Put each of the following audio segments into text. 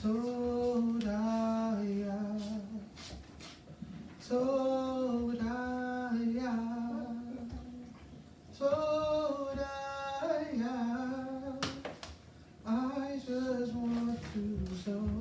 Torah, Torah, Torah. I just want to Torah,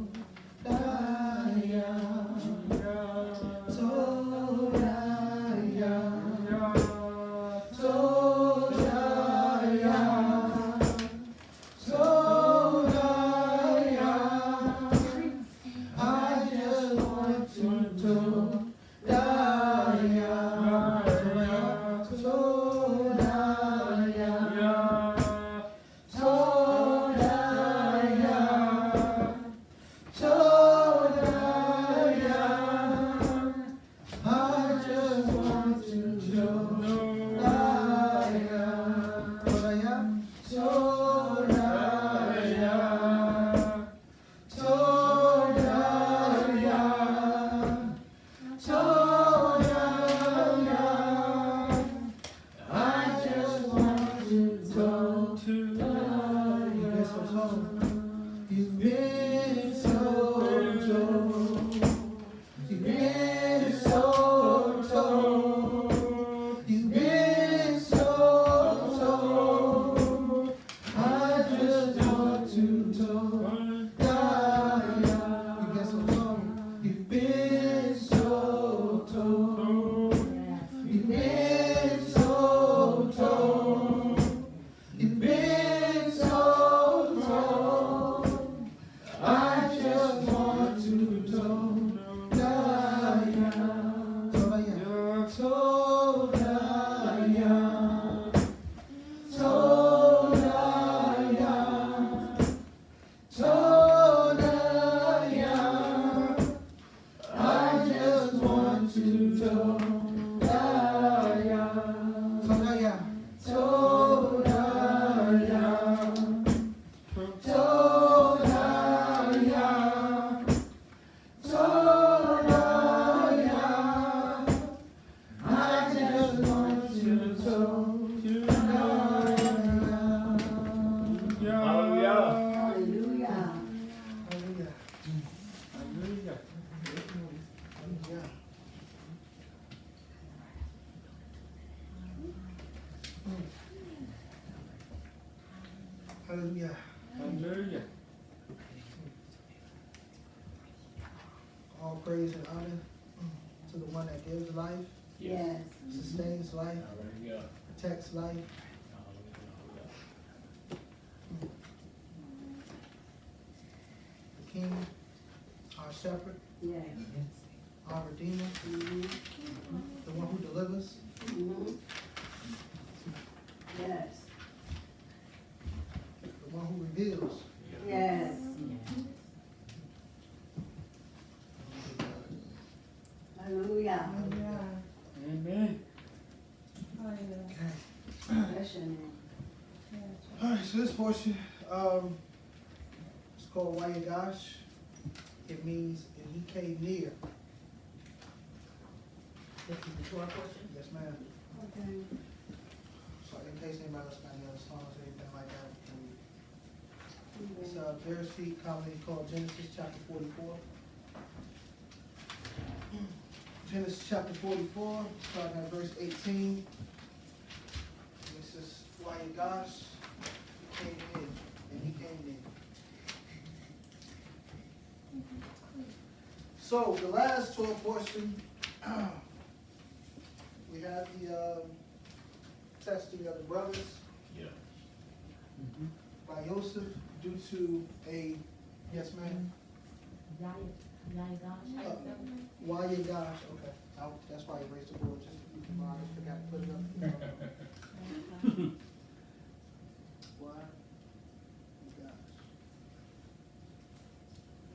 You've been so told. You've been so told. You've been so told. I just want to told. You've been so told. You've been so told. You've been so told. You've been so told. I just want to Hallelujah. Hallelujah. All praise and honor to the one that gives life, Yes. sustains life, Hallelujah. protects life. The King, our shepherd, Yes. our Redeemer, the one who delivers, Yes. the one who reveals. Yes. Hallelujah. Amen. Okay. Bless your name. All right, so this portion, it's called Wayagash. It means, and he came near. This is the Torah portion? Yes, ma'am. Okay. So in case anybody else got any other songs or anything like that, it's a Bereshit comedy called Genesis chapter 44. Genesis chapter 44, starting at verse 18. This is Wayagash. He came in, and he came in. So the last 12 portion, we have the testing of the brothers Yeah. by Joseph due to a, yes ma'am? Wayagash, okay. That's why he raised the board, just you can I forgot to put it up. Wayagash.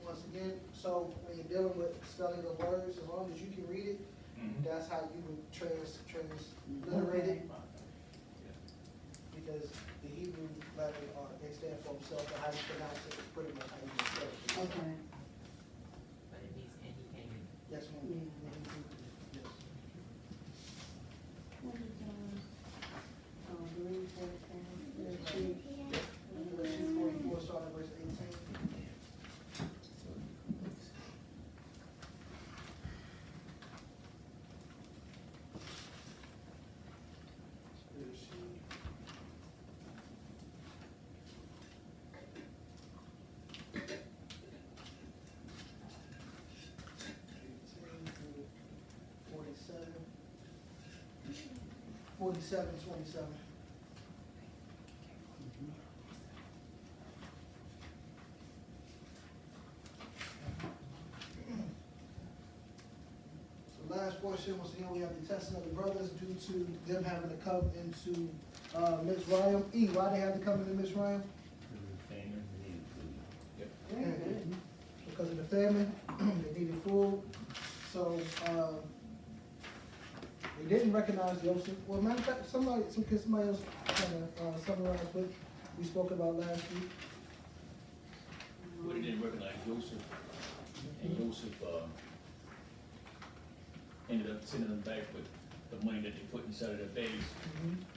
Once again, so when you're dealing with spelling of words, as long as you can read it, that's how you would transliterate it. Because the Hebrew letter, they stand for themselves, but how you pronounce it is pretty much how you spell it. Okay. But it means and he came in. Yes, ma'am. Yeah. Yes. What is Bereshit 44, Bereshit 44, starting at verse 18. 47:27. So last portion, once again, we have the testing of the brothers due to them having to come into Mitzrayim. Why they had to come into Mitzrayim? Very good. Because of the famine, they needed food. So they didn't recognize Joseph. Well, matter of fact, somebody else kind of summarize what we spoke about last week. Well, they didn't recognize Joseph, and Joseph ended up sending them back with the money that they put inside of their bags,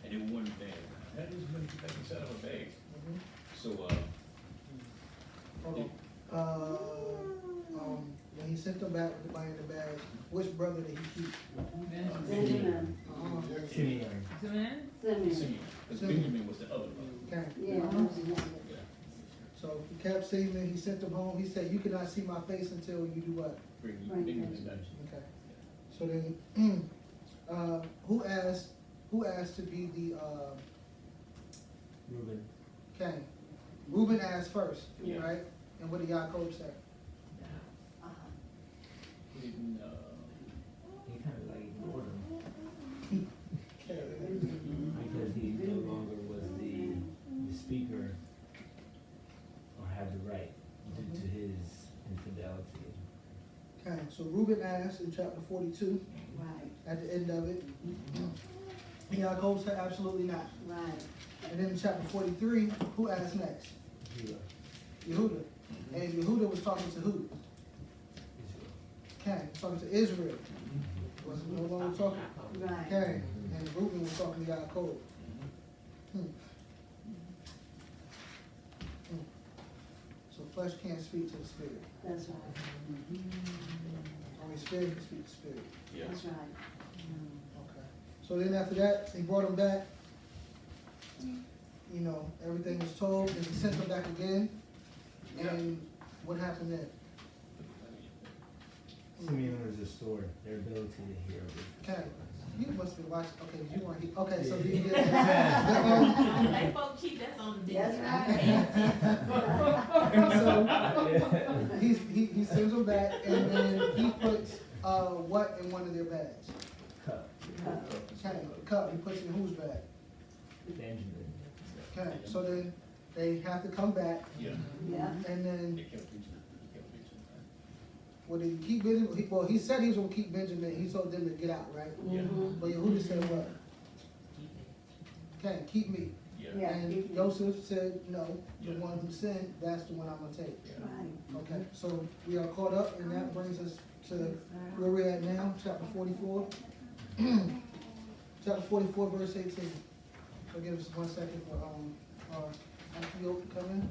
and they were wondering, man, how did this money get back inside of a bag? So, Hold on. When he sent them back with the money in the bags, which brother did he keep? Benjamin. Simeon. Simeon. Simeon, because Benjamin was the other brother. Okay. Yeah, Benjamin. Yeah. So he kept Simeon, he sent them home. He said, "You cannot see my face until you do what?" Bring Right. Benjamin back. Okay. So then, who asked to be the Reuben. king? Reuben asked first, Yeah. right? And what did Yaakov say? Uh-huh. He didn't, He kind of like ignored him Okay. because he no longer was the speaker or had the right due to his infidelity. Okay. So Reuben asked in chapter 42, Right, at the end of it. And Yaakov said, "Absolutely not." right. And then in chapter 43, who asked next? Judah. Yehuda. And Yehuda was talking to who? Israel. Okay, talking to Israel. Was no longer talking. Right. Okay, and Reuben was talking to Yaakov. Hmm. Hmm. So flesh can't speak to the spirit. That's right. Only spirit can speak to spirit. yeah. That's right. Okay. So then after that, they brought him back. You know, everything was told, and he sent him back again. And what happened then? Simeon was restored their ability to hear. Okay, you must be watching. Okay, you weren't here. Okay, so you did. Like, folks, keep that on the video. That's So he sends them back, and then he puts what in one of their bags? Cup. Okay, cup. He puts it in whose bag? Benjamin. Okay, so then they have to come back, Yeah. Yeah. and then They kept preaching. They kept preaching. well, did he keep Benjamin? Well, he said he was gonna keep Benjamin. He told them to get out, right? Yeah. Mhm. But Yehuda said what? Okay, keep me. Yeah. Yeah. And Joseph said, no, the Yeah. one who sinned, that's the one I'm gonna take. Yeah. Right. Okay, so we are caught up, and that brings us to where we're at now, chapter 44. Chapter 44, verse 18. So give us 1 second for Antioch to come in.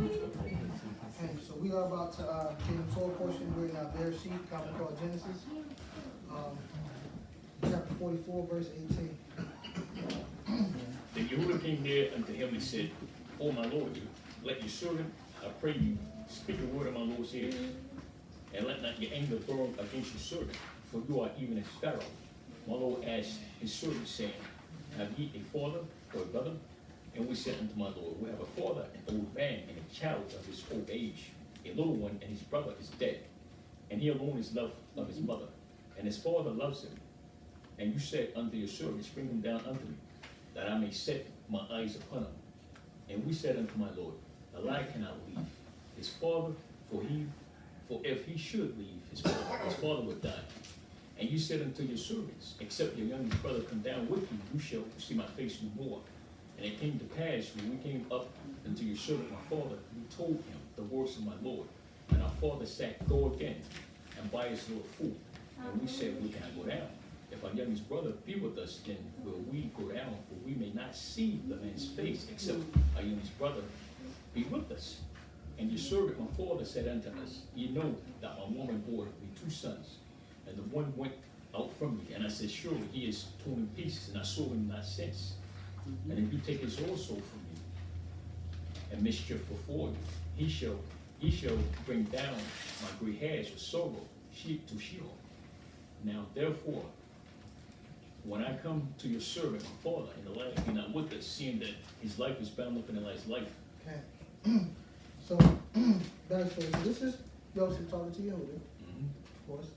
Okay, so we are about to get into Torah portion. We're in our Bereshit, commonly called Genesis. Chapter 44, verse 18. Then Yehuda came near unto him and said, O my Lord, let your servant, I pray you, speak a word of my Lord's ears, and let not your anger burn against your servant, for you are even as Pharaoh. My Lord asked his servant, saying, Have ye a father or a brother? And we said unto my Lord, We have a father, an old man, and a child of his old age, a little one, and his brother is dead. And he alone is loved of his mother, and his father loves him. And you said unto your servants, Bring him down unto me, that I may set my eyes upon him. And we said unto my Lord, The lad cannot leave his father, for if he should leave his father would die. And you said unto your servants, Except your youngest brother come down with you, you shall see my face no more. And it came to pass, when we came up unto your servant my father, we told him the words of my Lord. And our father said, Go again, and buy us a little food. And we said, We cannot go down. If our youngest brother be with us, then will we go down, for we may not see the man's face, except our youngest brother be with us. And your servant, my father, said unto us, ye know that my woman bore me 2 sons, and the one went out from me. And I said, surely he is torn in pieces, and I saw him not since. And if you take his also from me, and mischief before you, he shall bring down my gray hairs with sorrow, sheep to Sheol. Now therefore, when I come to your servant, my father, and the lad be not with us, seeing that his life is bound up in the lad's life. Okay. So, backstory. So this is Joseph talking to Yehuda, of course.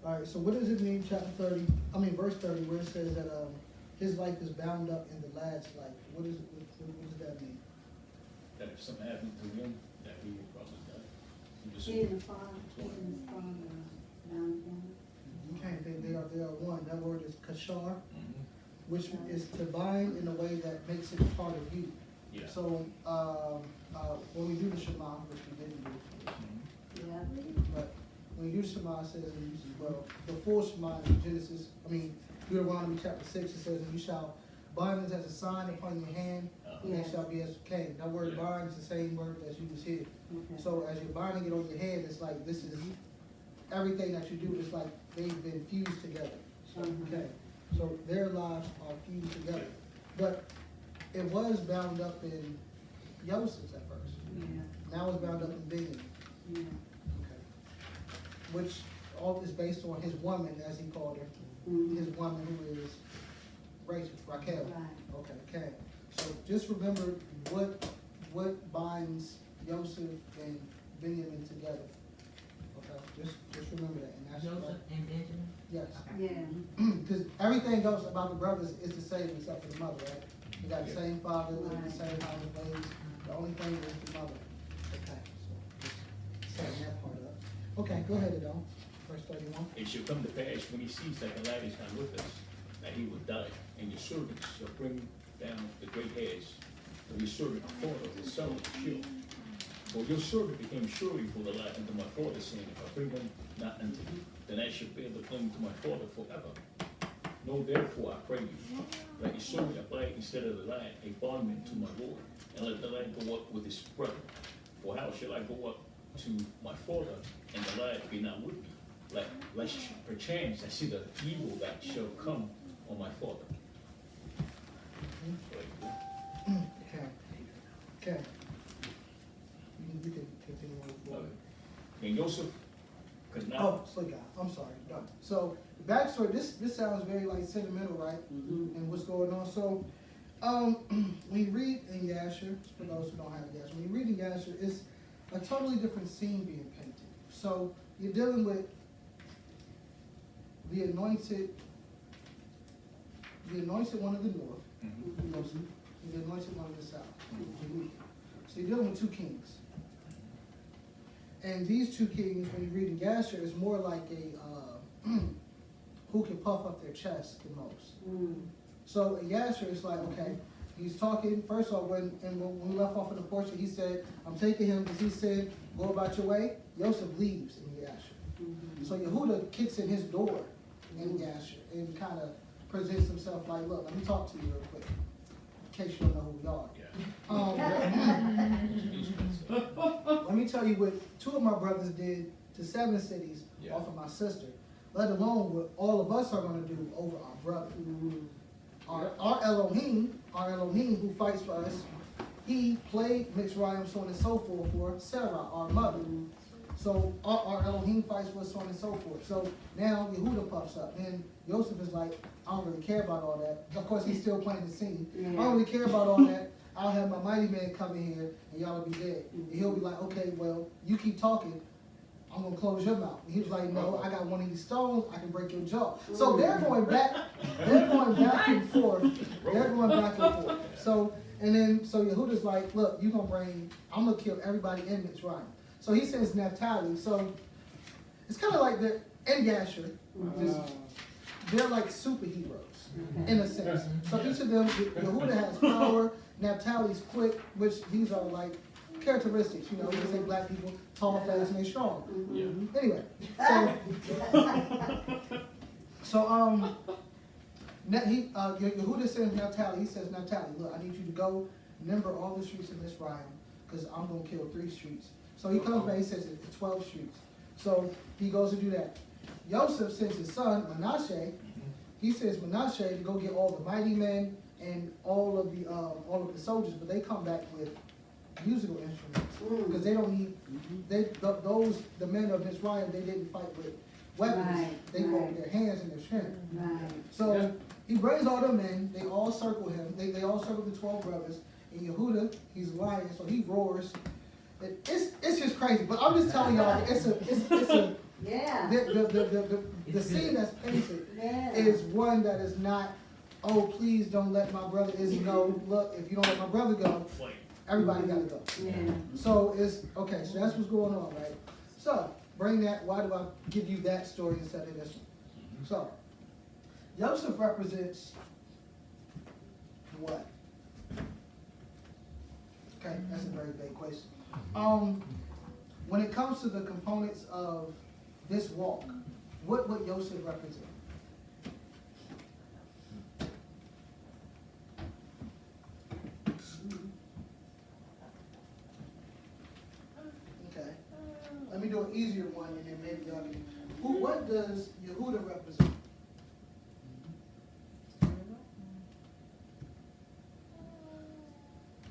All right. So what does it mean, verse 30, where it says that his life is bound up in the lad's life? What does that mean? That if something happened to him, that he would probably die. He was He and the father, bound down. Okay, they are one. That word is kashar, Mhm. which is to bind in a way that makes it part of you. Yeah. So when we do the Shema, which we didn't do, Mhm. Yeah. but when you do Shema, it says in well, the full Shema in Deuteronomy chapter 6, it says, and you shall bind this as a sign upon your hand, and it shall be as a cane. That word Yeah. bind is the same word as you just heard. Okay. So as you're binding it on your head, it's like this is everything that you do is like they've been fused together. Okay. So their lives are fused together. But it was bound up in Joseph's at first. Yeah. Now it's bound up in Benjamin. Yeah. Okay. Which all is based on his woman, as he called her. Mhm. His woman who is Raquel. Right. Okay. So just remember what binds Joseph and Benjamin together. Okay. Just remember that. And that's Joseph and Benjamin? yes. Yeah. Because everything else about the brothers is the same except for the mother, right? You got the same father, live in the same house, ways. The only thing is the mother. Okay, so just setting that part up. Okay, go ahead, Adon. Verse 31. It shall come to pass when he sees that the lad is not with us, that he will die, and your servants shall bring down the great hairs of your servant, my father, his son, Sheol. For your servant became surely for the lad unto my father, saying, if I bring them not unto you, then I shall bear the claim to my father forever. Know therefore, I pray you, let your servant abide instead of the lad, a bondman to my Lord, and let the lad go up with his brother. For how shall I go up to my father, and the lad be not with me? Lest perchance I see the evil that shall come on my father. Okay. You can continue on forward. And Joseph could not. Oh, slow down. I'm sorry. Done. So the backstory. This sounds very like sentimental, right? Mhm. And what's going on? So when you read in Yasher, for those who don't have Yasher, when you read in Yasher, it's a totally different scene being painted. So you're dealing with the anointed one of the north, Mhm. Joseph, and the anointed one of the south. So you're dealing with two kings. And these two kings, when you read in Yasher, is more like a who can puff up their chest the most. Mm. So in Yasher, it's like, okay, he's talking, first off, when we left off in the portrait, he said, I'm taking him because he said, go about your way. Joseph leaves in Yasher. Mhm. So Yehuda kicks in his door in Yasher and kind of presents himself like, look, let me talk to you real quick, in case you don't know who we are. Let me tell you what two of my brothers did to 7 cities Yeah. off of my sister, let alone what all of us are going to do over our brother. Mhm. Our Elohim who fights for us, he played Mitzrayim, so on and so forth, for Sarah, our mother. So our Elohim fights for us, so on and so forth. So now Yehuda puffs up. And Joseph is like, I don't really care about all that. Of course, he's still playing the scene. I don't really care about all that. I'll have my mighty man come in here and y'all will be dead. And he'll be like, okay, well, you keep talking. I'm going to close your mouth. And he was like, no, I got one of these stones. I can break your jaw. So they're going back and forth. They're going back and forth. So Yehuda's like, look, I'm going to kill everybody in Mitzrayim. So he sends Naphtali. So it's kind of like they're in Yasher. They're like superheroes in a sense. So each of them, Yehuda has power, Naphtali's quick, which these are like characteristics, you know, they say black people, tall, fast, and they strong. Yeah. Anyway, Yehuda sends Naphtali, he says, Naphtali, look, I need you to go, remember all the streets of Mitzrayim, because I'm gonna kill 3 streets. So he comes back, he says it's 12 streets. So he goes to do that. Joseph sends his son, Manasseh, he says Manasseh to go get all the mighty men and all of the soldiers, but they come back with musical instruments. Because they don't need, the men of Mizraim, they didn't fight with weapons. Right, They fought right. with their hands and their strength. Right. So he brings all the men, they all circle him, they all circle the 12 brothers, and Yehuda, he's a lion, so he roars. It's just crazy, but I'm just telling y'all, it's a Yeah. the scene that's painted Yeah. is one that is not, oh, please don't let my brother Izzy go. Look, if you don't let my brother go, Flame. everybody gotta go. Yeah. So it's, okay, so that's what's going on, right? So, bring that, why do I give you that story instead of this one? So, Joseph represents what? Okay, that's a very big question. When it comes to the components of this walk, what would Joseph represent? Okay, let me do an easier one, and then maybe y'all can. What does Yehuda represent?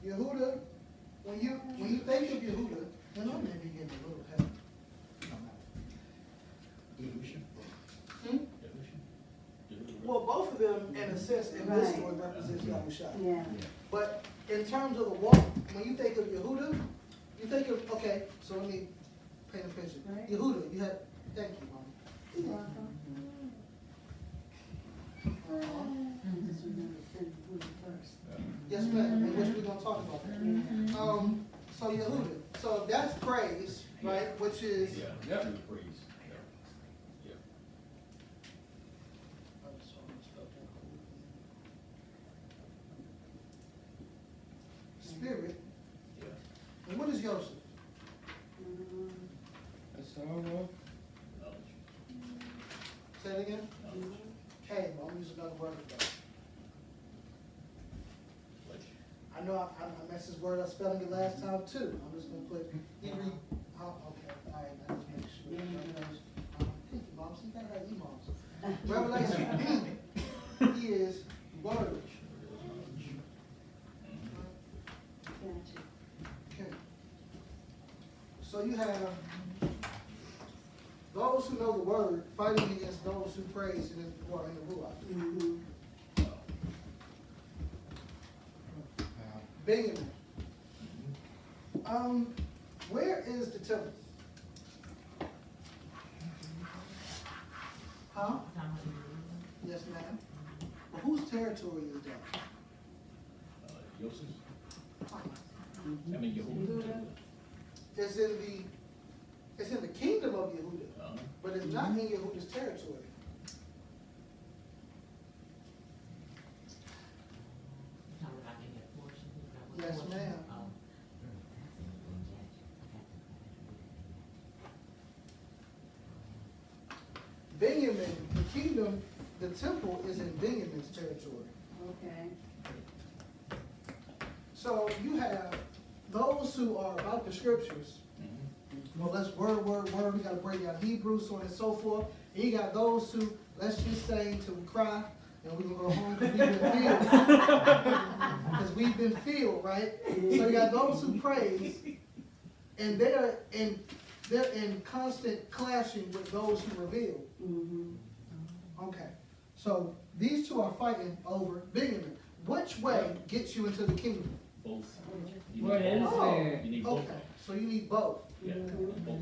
Yehuda, when you think of Yehuda, and I may be getting a little help. Hmm? Well, both of them, in a sense, in this Right. story, represents Yahusha. Yeah. But in terms of the walk, when you think of Yehuda, you think of, okay, so let me paint a picture. Right. Yehuda, you had, thank you, Mom. You're welcome. Just remember to send food first. Yes, ma'am, in which we're gonna talk about that. So Yehuda, so that's praise, right, which is. Yeah, that was praise. Yeah. Spirit, Yeah. and what is Joseph? Knowledge. Say it again? Knowledge. Hey, but I'm using another word for that. Knowledge. I know I messed this word up spelling it last time too. I'm just gonna put, okay, all right, I just make sure. Revelation. Thank you, Mom, see, you gotta have moms. Revelation, he is word. Gotcha. Okay. So you have those who know the word fighting against those who praise in the war in the Ruach. Mhm. Benjamin. Where is the temple? Huh? Yes, ma'am. Well, whose territory is that? Yosef. I mean, Yehuda. It's in the kingdom of Yehuda, Uh-huh. but it's not in Yehuda's territory. Yes, ma'am. Benjamin, the kingdom, the temple is in Benjamin's territory. Okay. So you have those who are about the scriptures. Well, let's word, we gotta break down Hebrew, so on and so forth. And you got those who, let's just say, till we cry, and we're gonna go home because we've been filled. Because we've been filled, right? So you got those who praise, and they're in constant clashing with those who reveal. Mhm. Okay, so these two are fighting over Benjamin. Which way gets you into the kingdom? Both. You What need is both. there? You need both. Okay, so you need both. Yeah, both.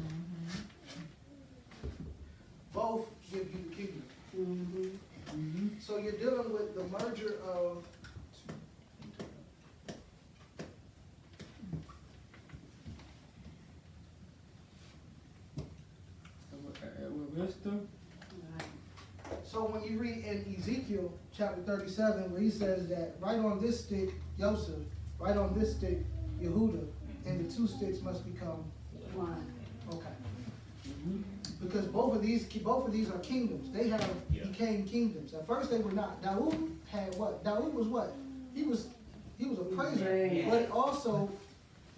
Both give you the kingdom. Mhm. So you're dealing with the merger of Wisdom. Right. So when you read in Ezekiel chapter 37, where he says that right on this stick, Joseph, right on this stick, Yehuda, and the two sticks must become One. okay. Because both of these are kingdoms. They have became kingdoms. At first they were not. Daud had what? Daud was what? He was a praiser, Right. but also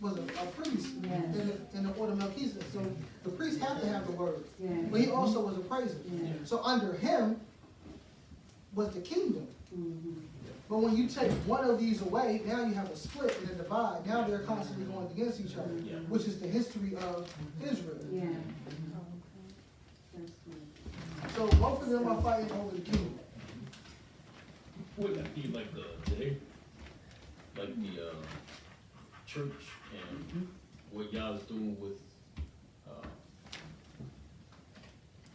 was a priest Yes. in the order of Melchizedek. So the priest had to have the word, Yeah. but he also was a praiser. Yeah. So under him was the kingdom. Mhm. But when you take one of these away, now you have a split and a divide. Now they're constantly going against each other, Yeah. which is the history of Israel. Yeah. That's good. So both of them are fighting over the kingdom. Wouldn't that be like today? Like the church and what y'all's doing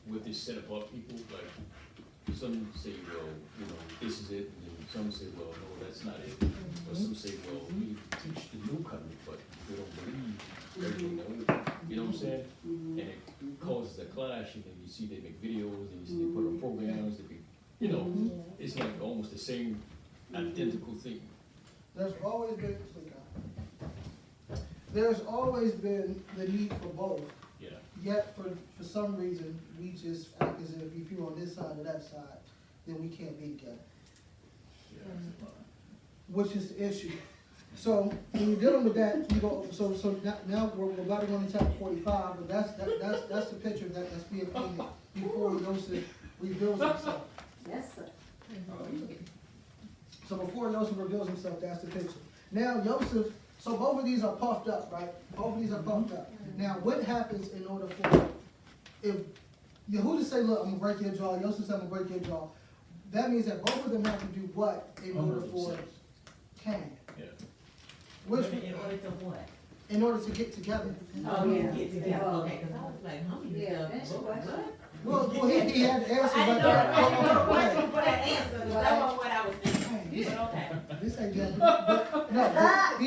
with this set apart people? Like, some say, well, you know, this is it, and then some say, well, no, that's not it. Or some say, well, we teach the new covenant, but we don't believe everything that we, you know what I'm saying? And it causes a clash, and then you see they make videos, and you see they put on programs, that be, you know, it's like almost the same identical thing. There's always been the need for both. Yeah. Yet for some reason, we just act as if you're on this side or that side, then we can't be together. Which is the issue. So when you're dealing with that, you go. So now we're about to go into chapter 45, but that's the picture that's being painted before Joseph reveals himself. Yes, sir. So before Joseph reveals himself, that's the picture. Now Joseph. So both of these are puffed up, right? Both of these are puffed up. Now what happens in order for if Yehuda say, look, I'm gonna break your jaw. Joseph said, I'm gonna break your jaw. That means that both of them have to do what in order for Cain? Yeah. Which, In order to what? in order to get together. Oh, yeah. get together, Oh. okay, cause I was like, how many Yeah, stuff? that's the question. Well, he had the answer, I but didn't know, I didn't know the okay. question for that answer, 'cause that wasn't what I was thinking, but okay. This ain't that, but no, but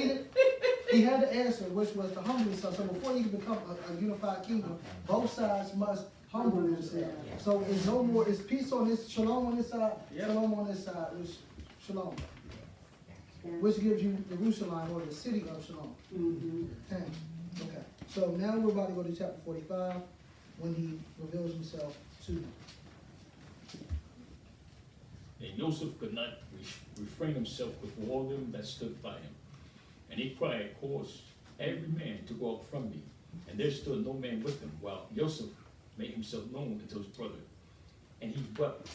he had the answer, which was to humble himself. So before you can become a unified kingdom, both sides must humble themselves. So it's no more, it's peace on this, shalom on this side, shalom on this side, which shalom. Which gives you Jerusalem or the city of Shalom. Mm-hmm. Okay. So now we're about to go to chapter 45 when he reveals himself to them. And Joseph could not refrain himself before all them that stood by him. And he cried, cause every man to go up from me. And there stood no man with him, while Joseph made himself known unto his brother. And he wept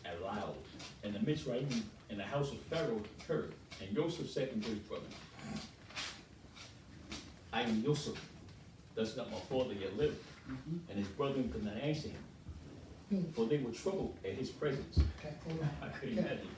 aloud. And the Mitzrayim in the house of Pharaoh heard. And Joseph said unto his brother, I am Joseph, does not my father yet live? And his brethren could not answer him, for they were troubled at his presence. Okay, hold on. I could imagine.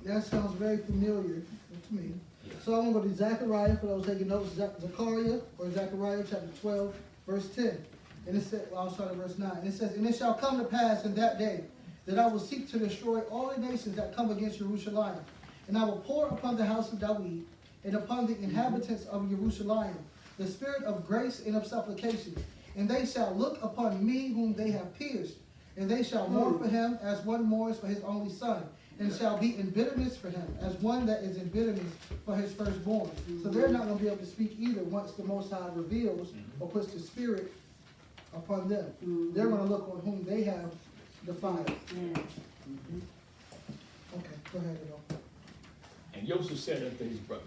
That sounds very familiar to me. Yeah. So I'm going to go to Zechariah, for those taking notes, Zechariah, or Zechariah chapter 12, verse 10. And it says, well, I'll start at verse 9. And it says, and it shall come to pass in that day, that I will seek to destroy all the nations that come against Jerusalem. And I will pour upon the house of David, and upon the inhabitants of Jerusalem, the spirit of grace and of supplication. And they shall look upon me whom they have pierced, and they shall mourn for him as one mourns for his only son, and shall be in bitterness for him, as one that is in bitterness for his firstborn. So they're not going to be able to speak either once the Most High reveals or puts the spirit upon them. They're going to look on whom they have defiled. Yeah. Okay, go ahead, Edo. And Joseph said unto his brother,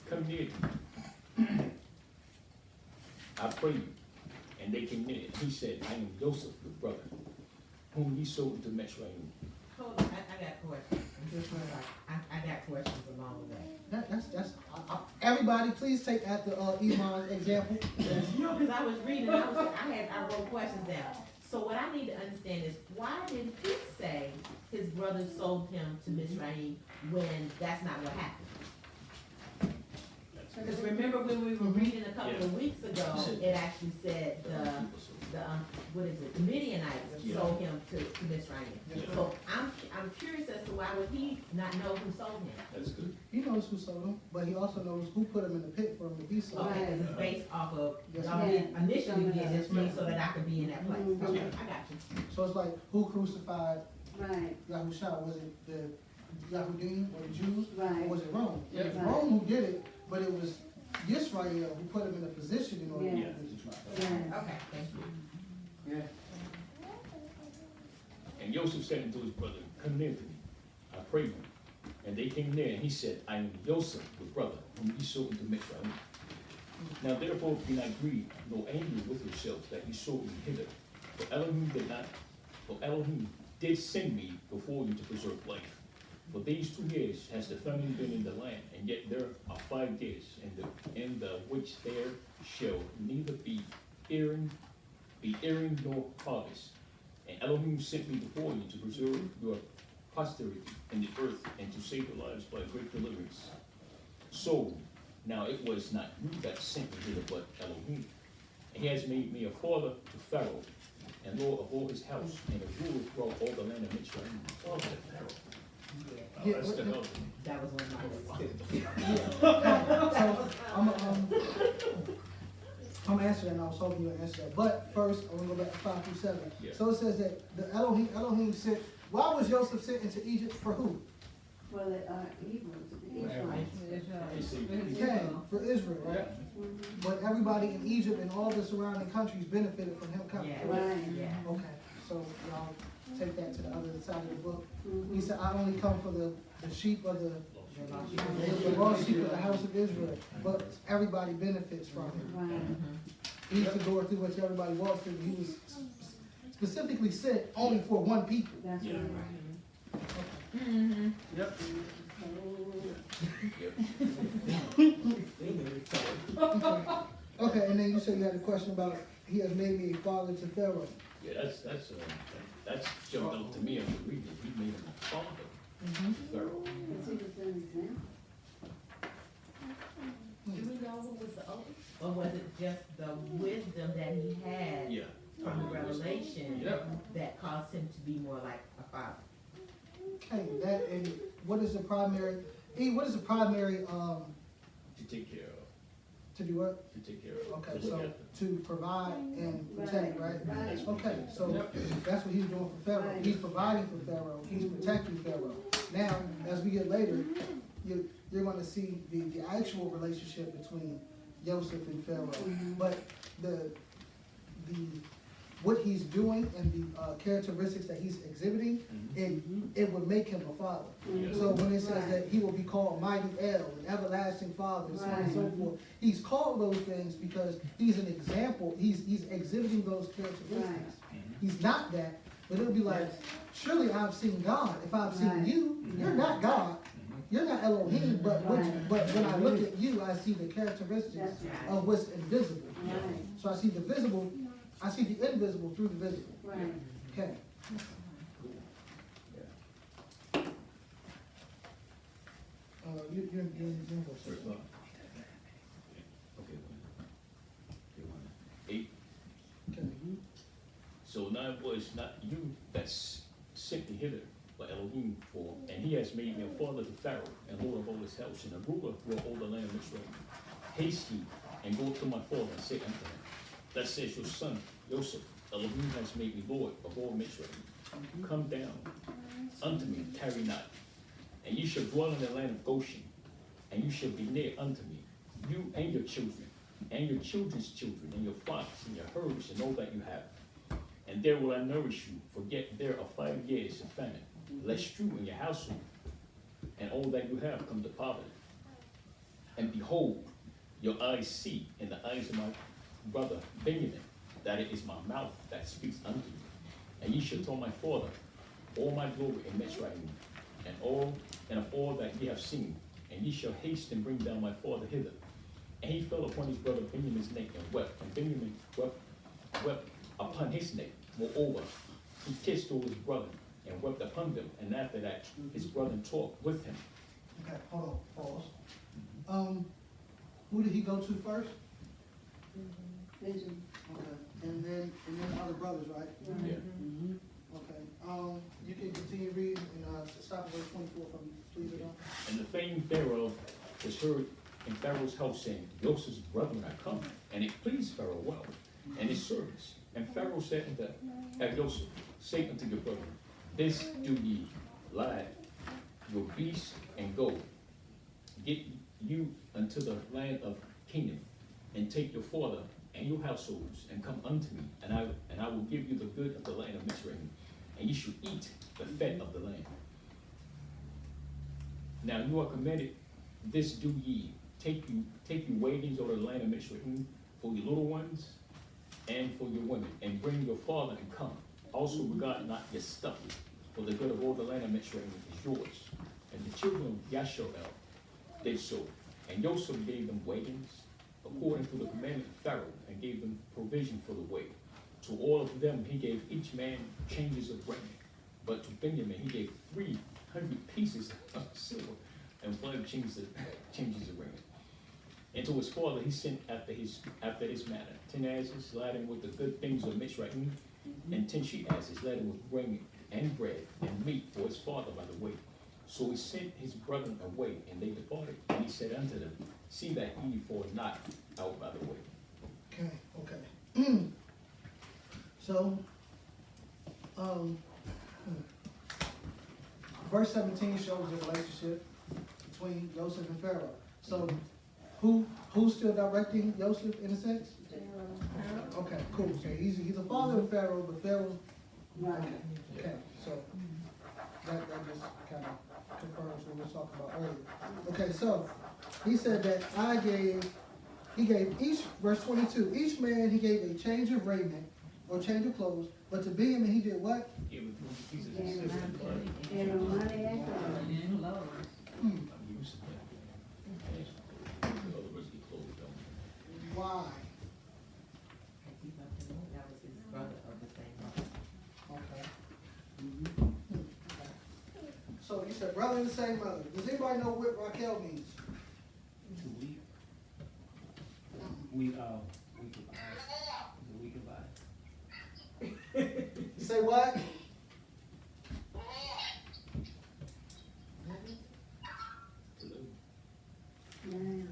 come near to me, I pray you. And they came near, and he said, I am Joseph, the brother, whom he sold into Mitzrayim. Hold on, I got questions. I got questions along the way. That's everybody, please take after Iman's example. No, because I was reading, I wrote questions down. So what I need to understand is, why did he say his brother sold him to Mitzrayim when that's not what happened? Because remember when we were reading a couple of weeks ago, it actually said what is it, the Midianites sold him to Mitzrayim. Yeah. So I'm curious as to why would he not know who sold him? That's good. He knows who sold him, but he also knows who put him in the pit for him to be sold. Okay, because it's based off of, Yes, y'all ma'am. did initially get this me so that I could be in that place. Mhm. Okay, I got you. So it's like, who crucified Right. Yahusha? Was it the Yahudim or the Jews? Or Right. was it Rome? Yeah. It was Rome who did it, but it was Yisrael who put him in a position in order to Yeah. do this. Yeah. Okay, thank you. And Joseph said unto his brother, come near to me, I pray you. And they came near, and he said, I am Joseph, your brother, whom ye sold into Mitzrayim. Now therefore be not grieved, nor angry with yourselves that ye sold me hither. For Elohim did send me before you to preserve life. For these 2 years has the famine been in the land, and yet there are 5 years in the which there shall neither be earing nor harvest. And Elohim sent me before you to preserve your posterity in the earth, and to save your lives by great deliverance. So now it was not you that sent me hither, but Elohim. And he has made me a father to Pharaoh, and lord of all his house, and a ruler throughout all the land of Mitzrayim. Father to Pharaoh. Yeah, That's the hell. That was one of my notes. So I'm gonna answer that, and I was hoping you would answer that. But first, I want to go back to 5 through 7. Yeah. So it says that the Elohim sent. Why was Joseph sent into Egypt for who? Well, they are evil to the Israelites. Came for Israel, right? Yeah. But everybody in Egypt and all the surrounding countries benefited from him coming. Yeah, Right. yeah. Okay, so y'all take that to the other side of the book. He said, I only come for the sheep of the lost sheep of the house of Israel. But everybody benefits from him. Right. He's the door through which everybody walks through. He was specifically sent only for one people. That's Yeah. right. Mm-hmm. Yep. Okay, and then you said you had a question about he has made me a father to Pharaoh. Yeah, that's jumped out to me after reading it. He made him a father to Pharaoh. But he was an example. Do we know who was the oldest? Or was it just the wisdom that he had Yeah. from the revelation Yeah. that caused him to be more like a father? Okay, that and what is the primary? What is the primary To take care of. to do what? To take care of. Okay, To look so after. to provide and protect, right? Right. Okay, so that's what he's doing for Pharaoh. He's providing for Pharaoh. He's protecting Pharaoh. Now, as we get later, you're going to see the actual relationship between Joseph and Pharaoh. But the what he's doing and the characteristics that he's exhibiting, it would make him a father. Yes. So when it says that he will be called Mighty El, an everlasting Father, and so on and so forth, he's called those things because he's an example. He's exhibiting those characteristics. He's not that, but it'll be like, surely I've seen God. If I've seen you, you're not God. You're not Elohim, but when I look at you, I see the characteristics That's right. of what's invisible. Right. So I see the visible, I see the invisible through the visible. Right. Okay. Yeah. You go, sir. First one. Okay. 8. Okay. So now it was not you that sent me hither, but Elohim for, and he has made me a father to Pharaoh, and lord of all his house, and a ruler through all the land of Israel. Haste ye, and go to my father, and say unto him, thus says your son, Joseph, Elohim has made me lord of all Mitzrayim. Come down unto me, tarry not, and ye shall dwell in the land of Goshen, and you shall be near unto me, you and your children, and your children's children, and your flocks, and your herds, and all that you have. And there will I nourish you, for yet there are 5 years of famine, lest you and your household, and all that you have come to poverty. And behold, your eyes see, in the eyes of my brother Benjamin, that it is my mouth that speaks unto you. And ye shall tell my father all my glory in Mitzrayim, and of all that ye have seen, and ye shall haste and bring down my father hither. And he fell upon his brother Benjamin's neck and wept, and Benjamin wept upon his neck. Moreover, he kissed all his brother and wept upon them, and after that his brother talked with him. Okay, hold on, pause. Who did he go to first? Vision. Okay, and then other brothers, right? Yeah. Okay, you can continue reading and stop at verse 24 from me, please, Adon. And the fame thereof was heard in Pharaoh's house, saying, Joseph's brethren are come. And it pleased Pharaoh well, and his servants. And Pharaoh said unto Joseph, say unto your brethren, this do ye, lie your beasts, and go. Get you unto the land of Canaan, and take your father and your households, and come unto me, and I will give you the good of the land of Mitzrayim, and ye shall eat the fat of the land. Now you are commanded, this do ye, take you wagings over the land of Mitzrayim for your little ones and for your women, and bring your father and come. Also regard not your stuff, for the good of all the land of Mitzrayim is yours. And the children of Yashoel did so, and Joseph gave them wagings according to the commandment of Pharaoh, and gave them provision for the way. To all of them he gave each man changes of raiment, but to Benjamin he gave 300 pieces of silver and 5 changes of raiment. And to his father he sent after his manner 10 asses laden with the good things of Mitzrayim, and 10 she asses laden with raiment and bread and meat for his father by the way. So he sent his brethren away, and they departed. And he said unto them, see that ye fall not out by the way. Okay. So, verse 17 shows the relationship between Joseph and Pharaoh. So, who's still directing Joseph in a sense? Okay, cool. So he's a father of Pharaoh, but Pharaoh. Right. Okay, so that just kind of confirms what we were talking about earlier. Okay, so he said that he gave each, verse 22, each man he gave a change of raiment or change of clothes, but to Benjamin he did what? Give him pieces of Gave silver him and blood. Gave him money and clothes. I'm used to that. The other ones get clothes on. Why? That was his brother of the same mother. Okay. So he said, brother and the same mother. Does anybody know what Raquel means? To weep. We provide. We provide. Say what? Man,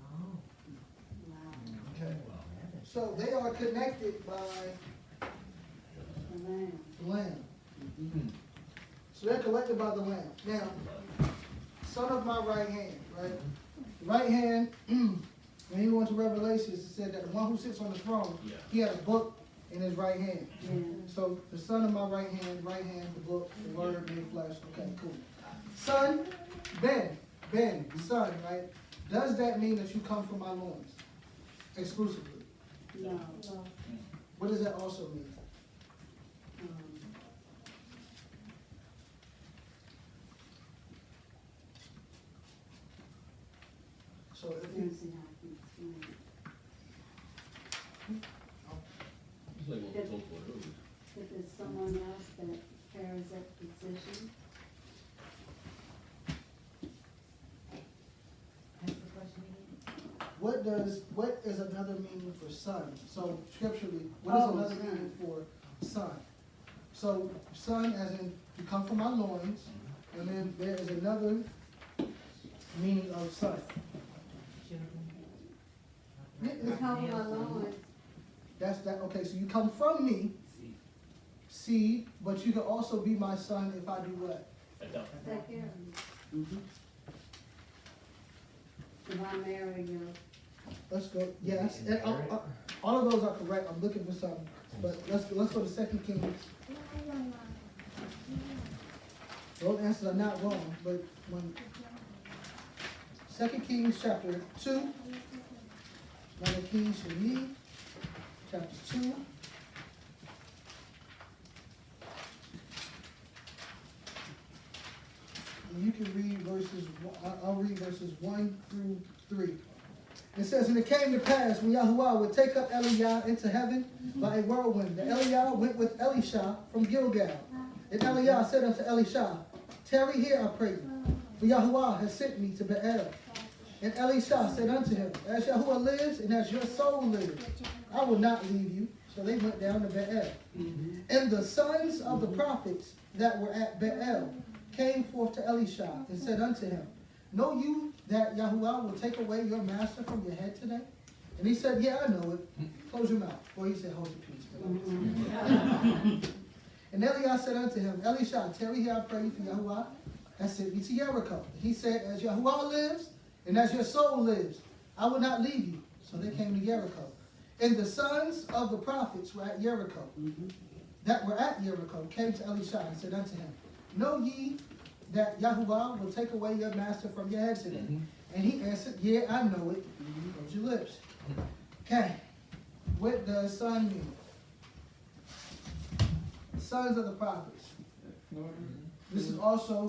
Oh. wow. Okay. So they are connected by The lamb. the Lamb. So they're collected by the Lamb. Now, son of my right hand, right? The right hand, when he went to Revelations, it said that the one who sits on the throne, Yeah. he had a book in his right hand. Yeah. So the son of my right hand, the book, the word made flesh. Okay, cool. Son, Ben, the son, right? Does that mean that you come from my loins? Exclusively. No. What does that also mean? So if Let you, me see how I can explain it. It's like what we talked about earlier. If there's someone else that carries that position, Ask the question again. what is another meaning for son? So scripturally, what is Oh, another son. meaning for son? So son as in you come from my loins, and then there is another meaning of son. it's how my Lord, That's that, okay, so you come from me, See. seed, but you can also be my son if I do what? Adopt. take care of me. If I marry you, Let's go, yes, and all of those are correct, I'm looking for something, but let's go to 2 Kings. Those answers are not wrong, but when 2 Kings chapter 2, 1 Kings Shani, chapter 2. And you can read verses, I'll read verses 1 through 3. It says, and it came to pass when Yahuwah would take up Eliah into heaven by a whirlwind, that Eliah went with Elisha from Gilgal. And Eliah said unto Elisha, tarry here, I pray you, for Yahuwah has sent me to Be'er. And Elisha said unto him, as Yahuwah lives and as your soul lives, I will not leave you. So they went down to Be'er. And the sons of the prophets that were at Be'er came forth to Elisha and said unto him, know you that Yahuwah will take away your master from your head today? And he said, yeah, I know it. Close your mouth. Or he said, hold your peace. And Eliah said unto him, Elisha, tarry here, I pray you, for Yahuwah has sent me to Jericho. He said, as Yahuwah lives, and as your soul lives, I will not leave you. So they came to Jericho. And the sons of the prophets were at Jericho, that were at Jericho, came to Elisha and said unto him, know ye that Yahuwah will take away your master from your head today? And he answered, yeah, I know it. Close your lips. Okay. What does son mean? Sons of the prophets. This is also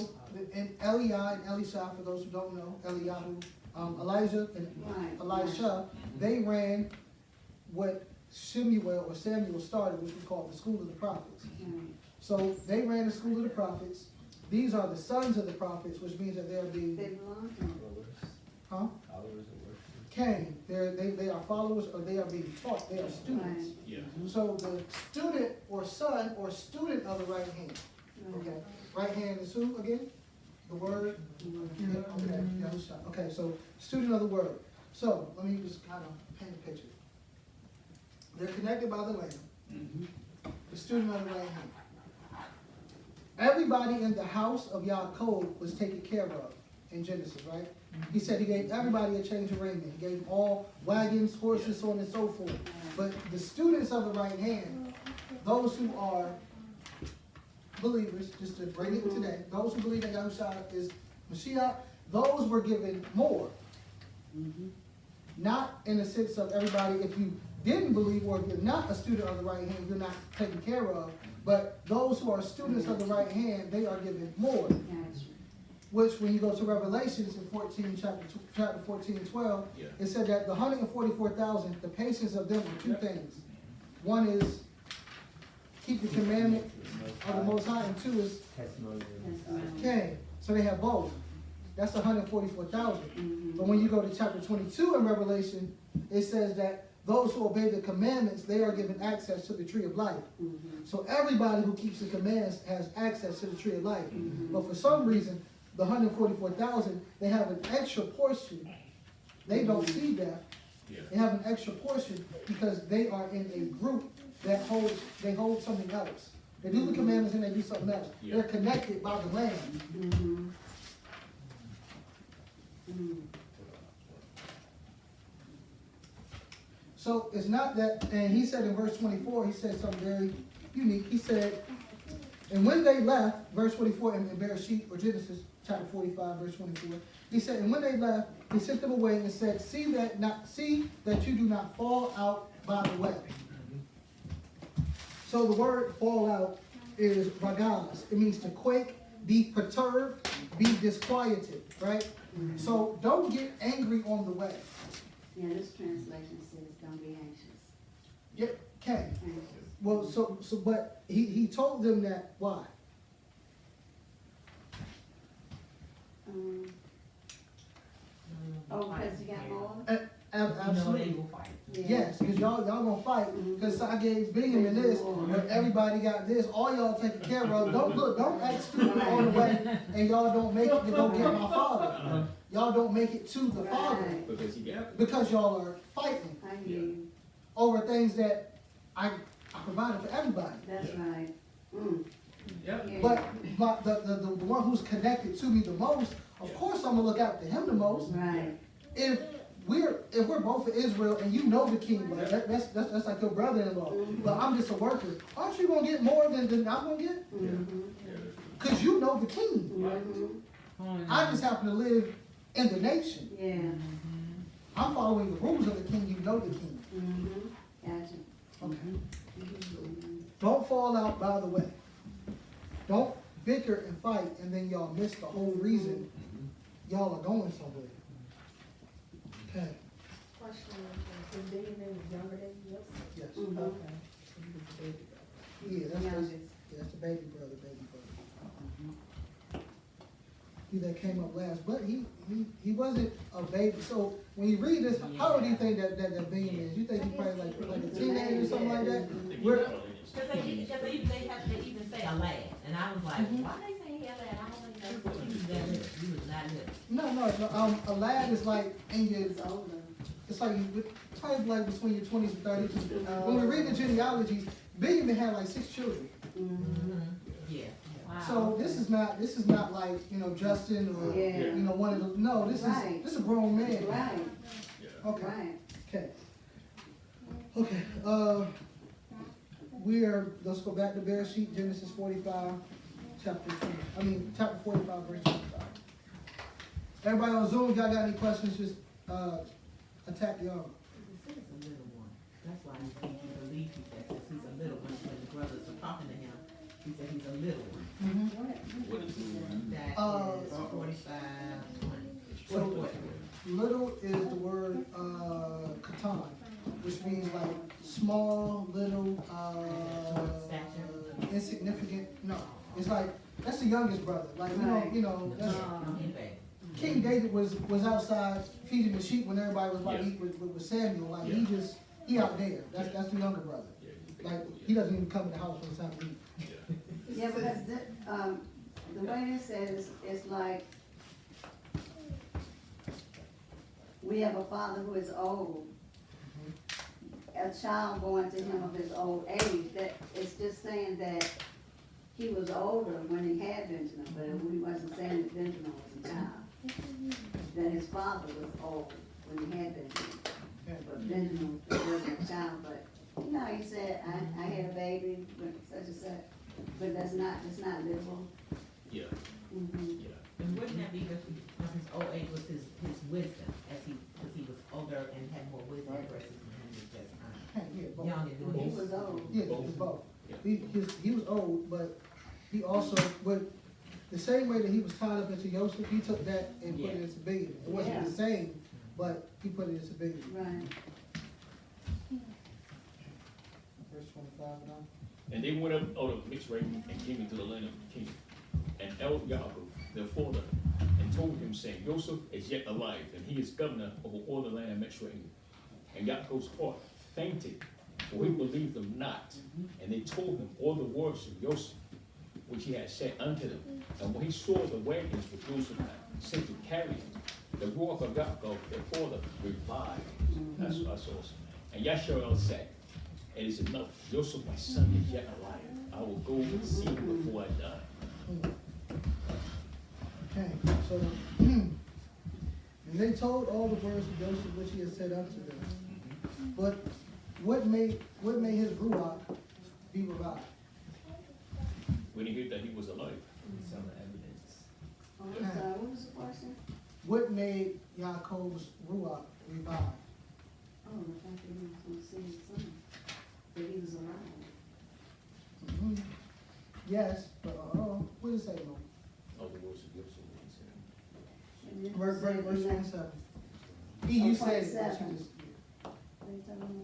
in Eliah and Elisha, for those who don't know, Eliyahu, Elijah and Elisha, they ran what Samuel started, which we call the school of the prophets. So they ran the school of the prophets. These are the sons of the prophets, which means that they'll be, huh? Cain. They are followers, or they are being taught. They are students. Yeah. So the student or son or student of the right hand. Okay. Right hand is who again? The word? Yeah, okay. Yahusha. Okay, so student of the word. So let me just kind of paint a picture. They're connected by the lamb. The student of the right hand. Everybody in the house of Yaakov was taken care of in Genesis, right? He said he gave everybody a change of raiment. He gave them all wagons, horses, so on and so forth. But the students of the right hand, those who are believers, just to bring it today, those who believe that Yahushua is Mashiach, those were given more. Not in the sense of everybody, if you didn't believe or if you're not a student of the right hand, you're not taken care of. But those who are students of the right hand, they are given more. Which, when you go to Revelations in chapter 14 and 12, it said that the 144,000, the patience of them are two things. One is keep the commandment of the Most High, and two is Testimony. okay. So they have both. That's 144,000. But when you go to chapter 22 in Revelation, it says that those who obey the commandments, they are given access to the tree of life. So everybody who keeps the commandments has access to the tree of life. But for some reason, the 144,000, they have an extra portion. They don't see death. They have an extra portion because they are in a group that hold something else. They do the commandments and they do something else. They're connected by the Lamb. So it's not that, and he said in verse 24, he said something very unique. He said, and when they left, verse 24 in Bereshit, or Genesis chapter 45, verse 24, he said, and when they left, he sent them away and said, see that you do not fall out by the way. So the word fall out is ragaz. It means to quake, be perturbed, be disquieted, right? So don't get angry on the way. Yeah, this translation says don't be anxious. Yeah, okay. Anxious. Well, but he told them that, why? Oh, because you got more? Absolutely. Yeah. Yes, because y'all gonna fight. Because I gave Bingham this, but everybody got this. All y'all taken care of. Don't act stupid on the way, and y'all don't make it to go get my father. Y'all don't make it to the father because y'all are fighting over things that I provided for everybody. That's right. But the one who's connected to me the most, of course I'm gonna look out to him the most. Right. If we're both for Israel and you know the king, like that's like your brother-in-law. But I'm just a worker. Aren't you gonna get more than I'm gonna get? Because you know the king. I just happen to live in the nation. Yeah. I'm following the rules of the king. You know the king. Gotcha. Okay. Don't fall out by the way. Don't bicker and fight, and then y'all miss the whole reason y'all are going somewhere. Okay. Question, is Benjamin younger than Joseph? Yes. Okay. Yeah, that's the baby brother. He that came up last, but he wasn't a baby. So when you read this, how old do you think that Benjamin is? You think he's probably like a teenager or something like that? Because they even say a lad, and I was like, why they say a lad? I don't think he was not little. No. A lad is like in your, It's older. it's like probably like between your 20s and 30s. When we read the genealogies, Benjamin had like 6 children. Yeah. Wow. So this is not like, Justin or one of the, no, this is a grown man. Right. Okay. Right. Okay. Let's go back to Bereshit, Genesis 45, chapter 45, verse 25. Everybody on Zoom, if y'all got any questions, just attack the armor. He says a little one. That's why I think he believes he says this. He's a little one. When the brothers are talking to him, he said he's a little one. What is it? That is 45:20. So, little is the word katan, which means like small, little, insignificant. No, it's like that's the youngest brother. Like that's King David was outside feeding the sheep when everybody was about to eat with Samuel. Like he out there. That's the younger brother. Like he doesn't even come in the house when it's time to eat. Yeah, because the way this says, it's like, we have a father who is old. A child born to him of his old age, that it's just saying that he was older when he had Benjamin, but we wasn't saying that Benjamin was a child. That his father was old when he had Benjamin. But Benjamin wasn't a child, but he said, I had a baby, such and such, but that's not literal. Yeah. Mm-hmm. Yeah. And wouldn't that be because his old age was his wisdom, because he was older and had more wisdom versus when he was just young and doing He his. was old. Yeah, it was both. Yeah. He was old, but he also, the same way that he was tied up into Joseph, he took that and put it into Benjamin. It wasn't the same, but he put it into Benjamin. Right. Verse 25 now. And they went up out of Mitzrayim and came into the land of the king. And El Yaakov, their father, and told him, saying, Joseph is yet alive, and he is governor over all the land of Mitzrayim. And Yaakov's heart fainted, for he believed them not. And they told him all the words of Joseph, which he had said unto them. And when he saw the wagons which Joseph had sent to carry him, the ruach of Yaakov, their father, revived. That's awesome. And Yashael said, it is enough. Joseph, my son, is yet alive. I will go and see him before I die. Okay, so, and they told all the words of Joseph which he had said unto them. But what made his ruach be revived? When he heard that he was alive. Some evidence. I'm sorry, what was the question? What made Yaakov's ruach revive? Oh, the fact that he was going to see his son, that he was alive. Mm-hmm. Yes, but what does it say, no? All the words of Joseph, what he said. And then Verse said, 27. You said it, but 27. you just, They told him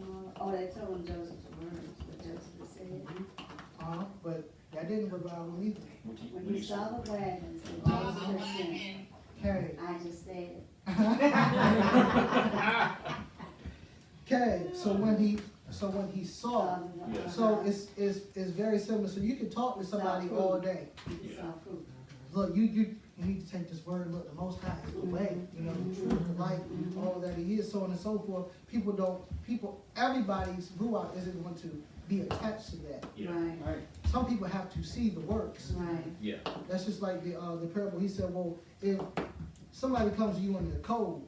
they told him Joseph's words, what Joseph had said. but that didn't revive him either. When he saw the wagons that Joseph had sent, Okay. I just said it. Okay, so when he saw, so it's very similar. So you can talk to somebody all day. He saw proof. Look, you need to take this word. Look, the Most High is the way, the truth, the light, all that He is, so on and so forth. Everybody's ruach isn't going to be attached to that. Yeah. Right, Some people have to see the works. right. Yeah. That's just like the parable. He said, well, if somebody comes to you in the cold,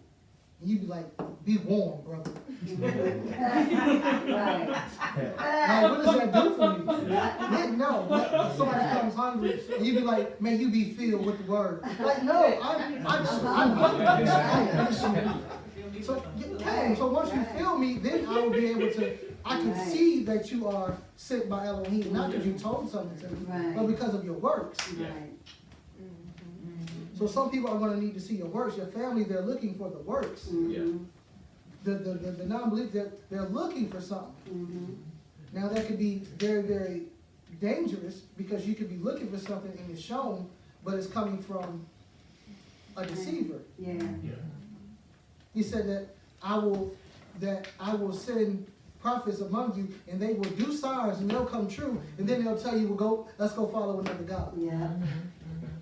and you be like, be warm, brother. Right. Now, what does that do for me? No, somebody comes hungry, and you be like, may you be filled with the word. Like, no, so once you feel me, then I will be able to, I can see that you are sent by Elohim, not because you told something to me, but because of your works. Right. So some people are going to need to see your works. Your family, they're looking for the works. Yeah. The non-believers, they're looking for something. Mm-hmm. Now that could be very, very dangerous because you could be looking for something and it's shown, but it's coming from a deceiver. Yeah. Yeah. He said that I will send prophets among you and they will do signs and they'll come true and then they'll tell you, well, let's go follow another God. Yeah.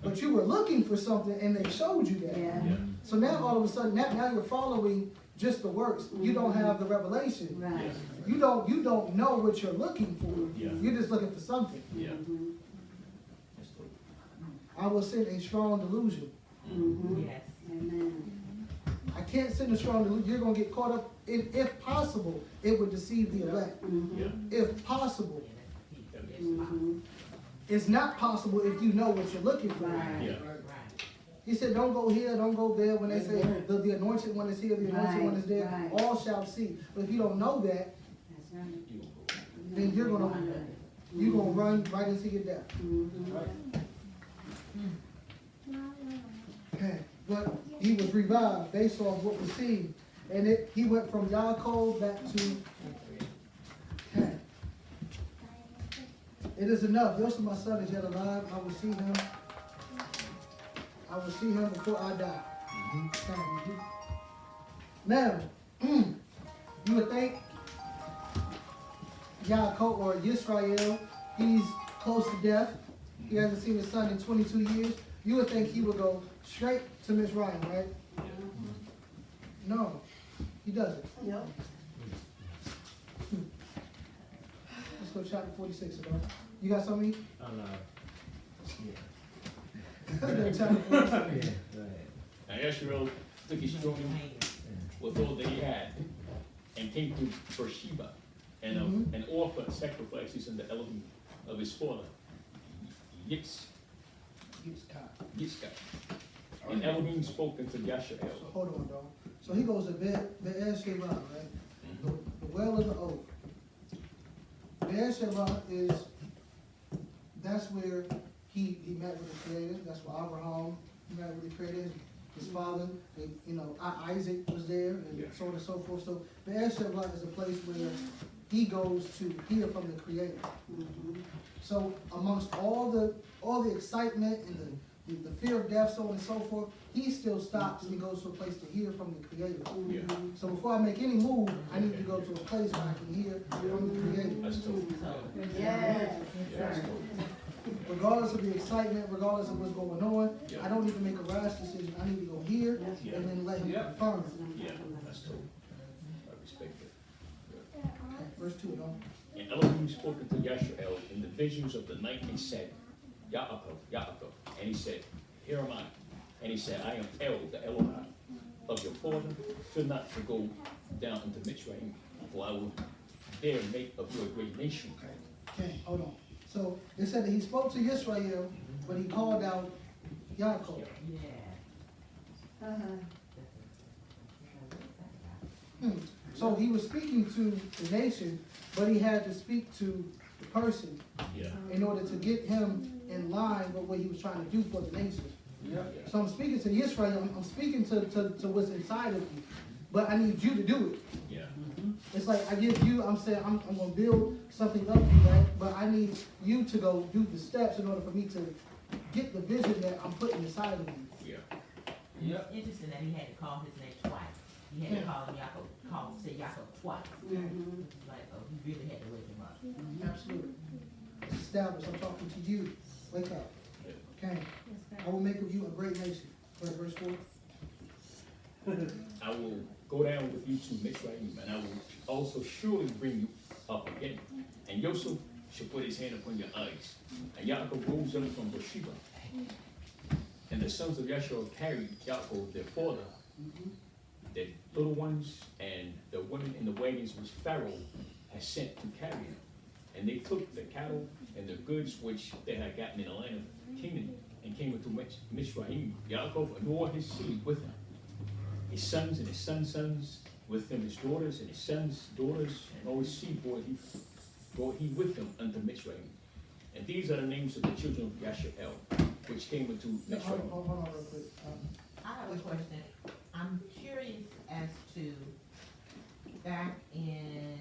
But you were looking for something and they showed you that. Yeah. Yeah. So now all of a sudden, now you're following just the works. You don't have the revelation. Right. You don't know what you're looking for. Yeah. You're just looking for something. Yeah. Mm-hmm. That's true. I will send a strong delusion. Mm-hmm. Yes. Amen. I can't send a strong delusion. You're going to get caught up. If possible, it would deceive the elect. Mm-hmm. Yeah. If possible. Yes. Mm-hmm. it's not possible if you know what you're looking for. Right. Yeah. Right. He said, don't go here, don't go there. When they say the anointed one is here, the anointed one is there, Right. all shall see. But if you don't know that, That's right. You gonna go. then you're gonna run right into your death. Okay. But he was revived based off what was seen. And he went from Yaakov back to Ham. It is enough. Joseph, my son, is yet alive. I will see him. I will see him before I die. Okay. Now, you would think Yaakov or Yisrael, he's close to death. He hasn't seen his son in 22 years. You would think he would go straight to Mizraim, right? No, he doesn't. Yep. Let's go chapter 46 again. You got something? Yeah. Chapter 46. Yeah, right. Now Yeshua took his children with all that he had and came to Beersheba and offered sacrifices in the Elohim of his father, Yitzchak. And Elohim spoke unto Yashael. So hold on, dog. So he goes to Beersheba, right? The well of the oak. Beersheba is, that's where he met with the Creator. That's where Abraham met with the Creator. His father, Isaac was there, and so on and so forth. So Beersheba is a place where he goes to hear from the Creator. So amongst all the excitement and the fear of death, so on and so forth, he still stops and he goes to a place to hear from the Creator. Yeah. So before I make any move, I need to go to a place where I can hear from the Creator. That's true. Yes. Yeah, that's true. Regardless of the excitement, regardless of what's going on, Yeah. I don't need to make a rash decision. I need to go here Yeah. and then let him confirm it. Yeah, that's true. I respect it. Okay, verse 2, y'all. And Elohim spoke unto Yashael in the visions of the night and said, Yaakov, Yaakov. And he said, Here am I. And he said, I am El, the Elohim of your father. Fear not to go down into Mitzrayim, for I will there make of you a great nation. Okay, hold on. So it said that he spoke to Israel, but he called out Yaakov. Yeah. So he was speaking to the nation, but he had to speak to the person Yeah. in order to get him in line with what he was trying to do for the nation. Yeah. So I'm speaking to Israel, I'm speaking to what's inside of you, but I need you to do it. Yeah. It's like I give you, I'm saying I'm gonna build something up for you, right? But I need you to go do the steps in order for me to get the vision that I'm putting inside of you. Yeah. It's interesting that he had to call his name twice. He had to call him say Yaakov twice. It's like, oh, he really had to wake him up. Absolutely. It's established. I'm talking to you. Wake up. Okay. I will make of you a great nation. Verse 4. I will go down with you to Mitzrayim, and I will also surely bring you up again. And Yosef shall put his hand upon your eyes. And Yaakov rose up from Beersheba. And the sons of Yashua carried Yaakov, their father, their little ones, and the women in the wagons which Pharaoh had sent to carry them. And they took the cattle and the goods which they had gotten in the land of Canaan, and came into Mitzrayim. Yaakov and all his seed with him, his sons and his sons' sons, with him his daughters and his sons' daughters, and all his seed brought he with him unto Mitzrayim. And these are the names of the children of Yashael, which came into Mitzrayim. Hold on real quick. I have a question. I'm curious as to back in,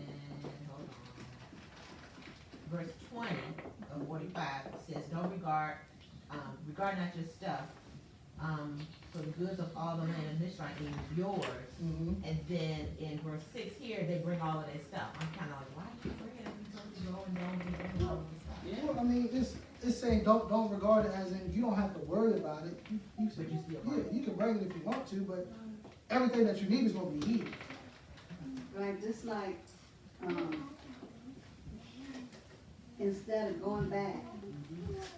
hold on, verse 20 of 45, it says, don't regard not your stuff, for the goods of all the land of Mitzrayim is yours. And then in verse 6 here, they bring all of their stuff. I'm kind of like, why are you bringing it? You're supposed to go and bring all of this stuff. Well, I mean, it's saying don't regard it as in you don't have to worry about it. You But you still yeah, you can bring it if you want to, but everything that you need is going to be here. Right, just like, instead of going back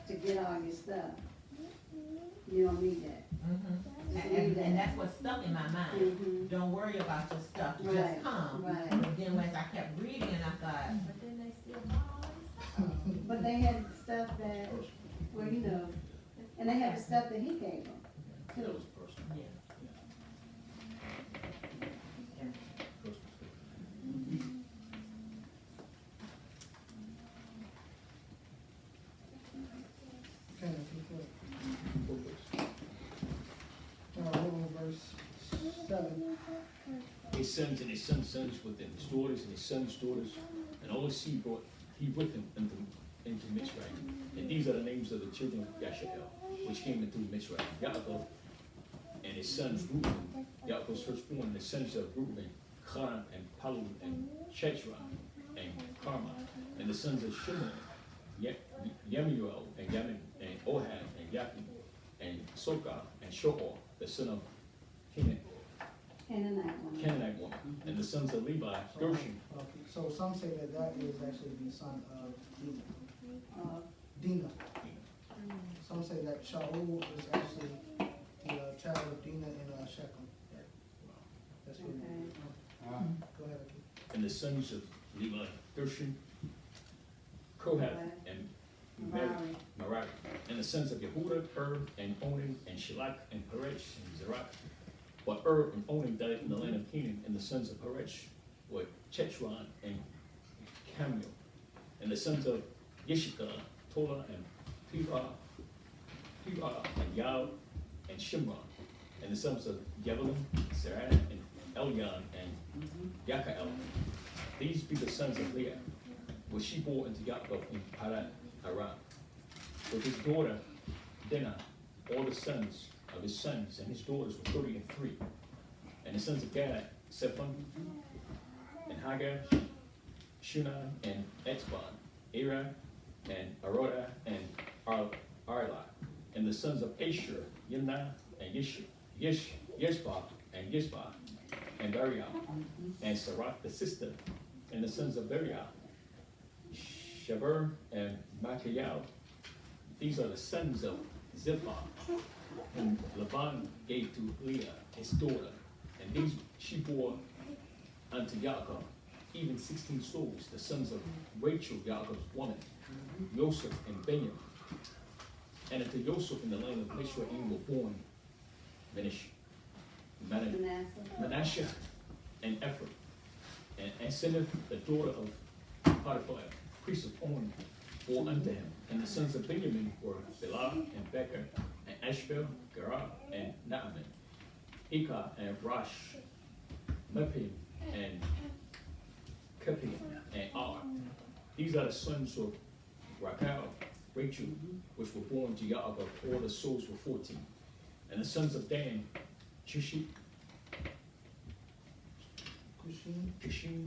to get all your stuff, you don't need that. Just leave And that. that's what stuck in my mind. Don't worry about your stuff, Right, just come. right. But then as I kept reading, and I thought, but then they still bought all this stuff. But they had stuff that And they had the stuff that he gave them, That too. was personal. Yeah. Personal. Okay, we're on verse 7. His sons and his sons' sons with them, his daughters and his sons' daughters, and all his seed brought he with him into Mitzrayim. And these are the names of the children of Yashael, which came into Mitzrayim. Yaakov and his sons Reuben, Yaakov's firstborn, and the sons of Reuben, Khan and Palu and Chechra and Karma, and the sons of Shimon, Yemuel and Yamin and Ohad and Yakin and Sokar and Shoor, the son of Canaanite woman, and the sons of Levi, Gershon. Okay, so some say that that is actually the son of Dinah. Some say that Shaul is actually the child of Dinah in Shechem. That's what Go ahead. And the sons of Levi, Gershon, Kohath, and Merari. And the sons of Yehuda, and Onan, and Shelach, and Perech, and Zerach. But and Onan died in the land of Canaan, and the sons of Perech were Chechron and Camil. And the sons of Yeshika, Tola, and Pira, and Yao, and Shimron. And the sons of Yevlin, Sarah, and Elyon, and Yakael. These be the sons of Leah, which she bore unto Yaakov in Paran Aram. With his daughter Dinah, all the sons of his sons and his daughters were 33. And the sons of Gad, Sephon, and Hagar, Shunan, and Etzbon, Era, and Aroda, and Arla. And the sons of Asher, Yimnah, and Yeshbah, and Yishbah, and Bariah, and Sarah, the sister. And the sons of Bariah, Shaber, and Machayel. These are the sons of Zilpah, whom Laban gave to Leah, his daughter. And these she bore unto Yaakov, even 16 souls, the sons of Rachel, Yaakov's woman, Joseph and Benjamin. And unto Joseph in the land of Mizraim were born Manasseh and Ephraim, and Aseneth, the daughter of Potiphar, priest of On, bore unto him. And the sons of Benjamin were Bela and Becher, and Ashbel, Gerah, and Naaman, Ikah, and Rosh, Mepim, and Kepim, and Ar. These are the sons of Rachel, which were born to Yaakov. All the souls were 14. And the sons of Dan, Cushi,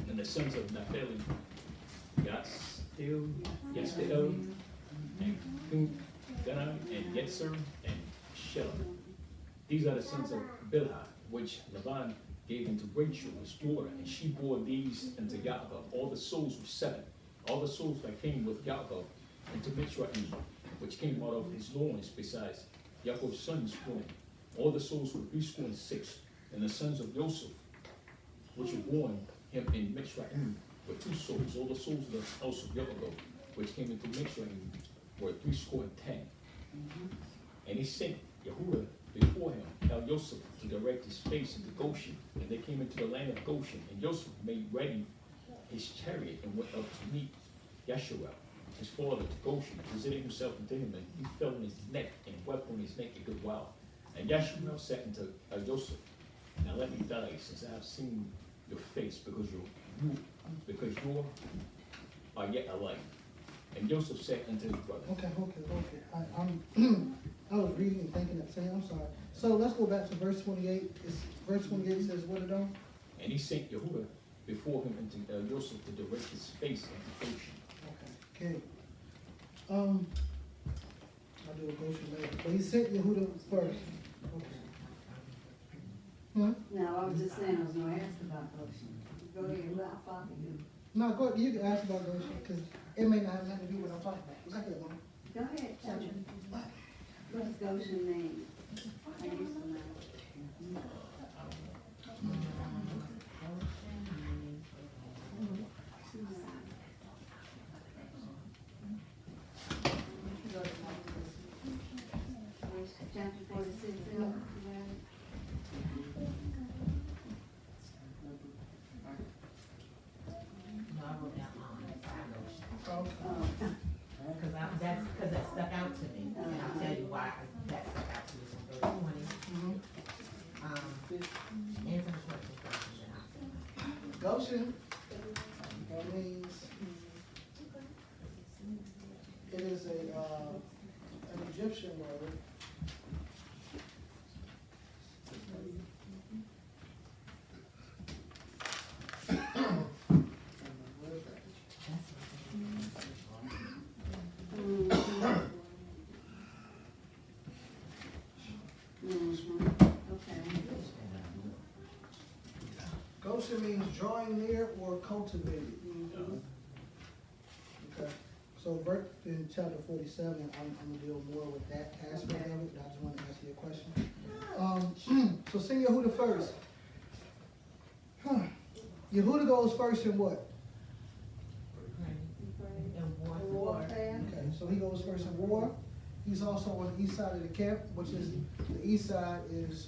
and the sons of Naphtali, Yastiel, and Gunnar, and Yetzer, and Shelah. These are the sons of Bilhah, which Laban gave unto Rachel, his daughter, and she bore these unto Yaakov. All the souls were 7. All the souls that came with Yaakov into Mitzrayim, which came out of his loins, besides Yaakov's sons born. All the souls were 306, and the sons of Joseph, which were born him in Mitzrayim, were 2 souls. All the souls of the house of Yaakov, which came into Mitzrayim, were 310. And he sent Yehuda before him, now Joseph, to direct his face into Goshen. And they came into the land of Goshen, and Joseph made ready his chariot and went up to meet Yeshua, his father, to Goshen, presented himself unto him, and he fell on his neck and wept on his neck a good while. And Yeshua said unto Joseph, now let me die, since I have seen your face, because you are yet alive. And Joseph said unto his brother. Okay. I was reading and thinking at the same. I'm sorry. So let's go back to verse 28. Verse 28 says what it on? And he sent Yehuda before him into Joseph to direct his face into Goshen. Okay. I'll do a Goshen later. But he sent Yehuda first. Okay. Huh? No, I was just saying, I was gonna ask about Goshen. Go ahead, I'll follow you. No, go ahead. You can ask about Goshen because it may not have nothing to do with what I'm talking about. Go ahead, Mom. Go ahead, tell me. What does Goshen mean? I used to know. Chapter 46, Yeah. yeah. No, I wrote down side notion. Okay. Cause that stuck out to me, and I'll tell you why that stuck out to me from verse 20. Mhm. Answer the question first, and then I'll say. Goshen, that means, it is an Egyptian word. Okay. Goshen means drawing near or cultivated. Okay, so in chapter 47, I'm gonna deal more with that aspect of it, but I just wanted to ask you a question. So sing Yehuda first. Yehuda goes first in what? And war. Warfare. Okay, so he goes first in war. He's also on the east side of the camp, which is, the east side is,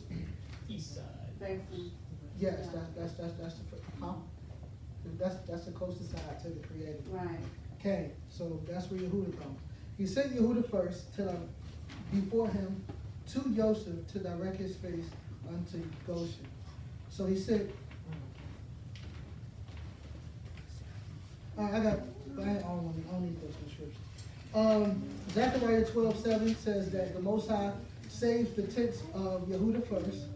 East side. Facing. yes, that's the closest side to the Creator. Right. Okay, so that's where Yehuda comes. He sent Yehuda first before him to Joseph to direct his face unto Goshen. So he said, I don't need those scriptures. Zechariah 12:7 says that the Most High saves the tents of Yehuda first.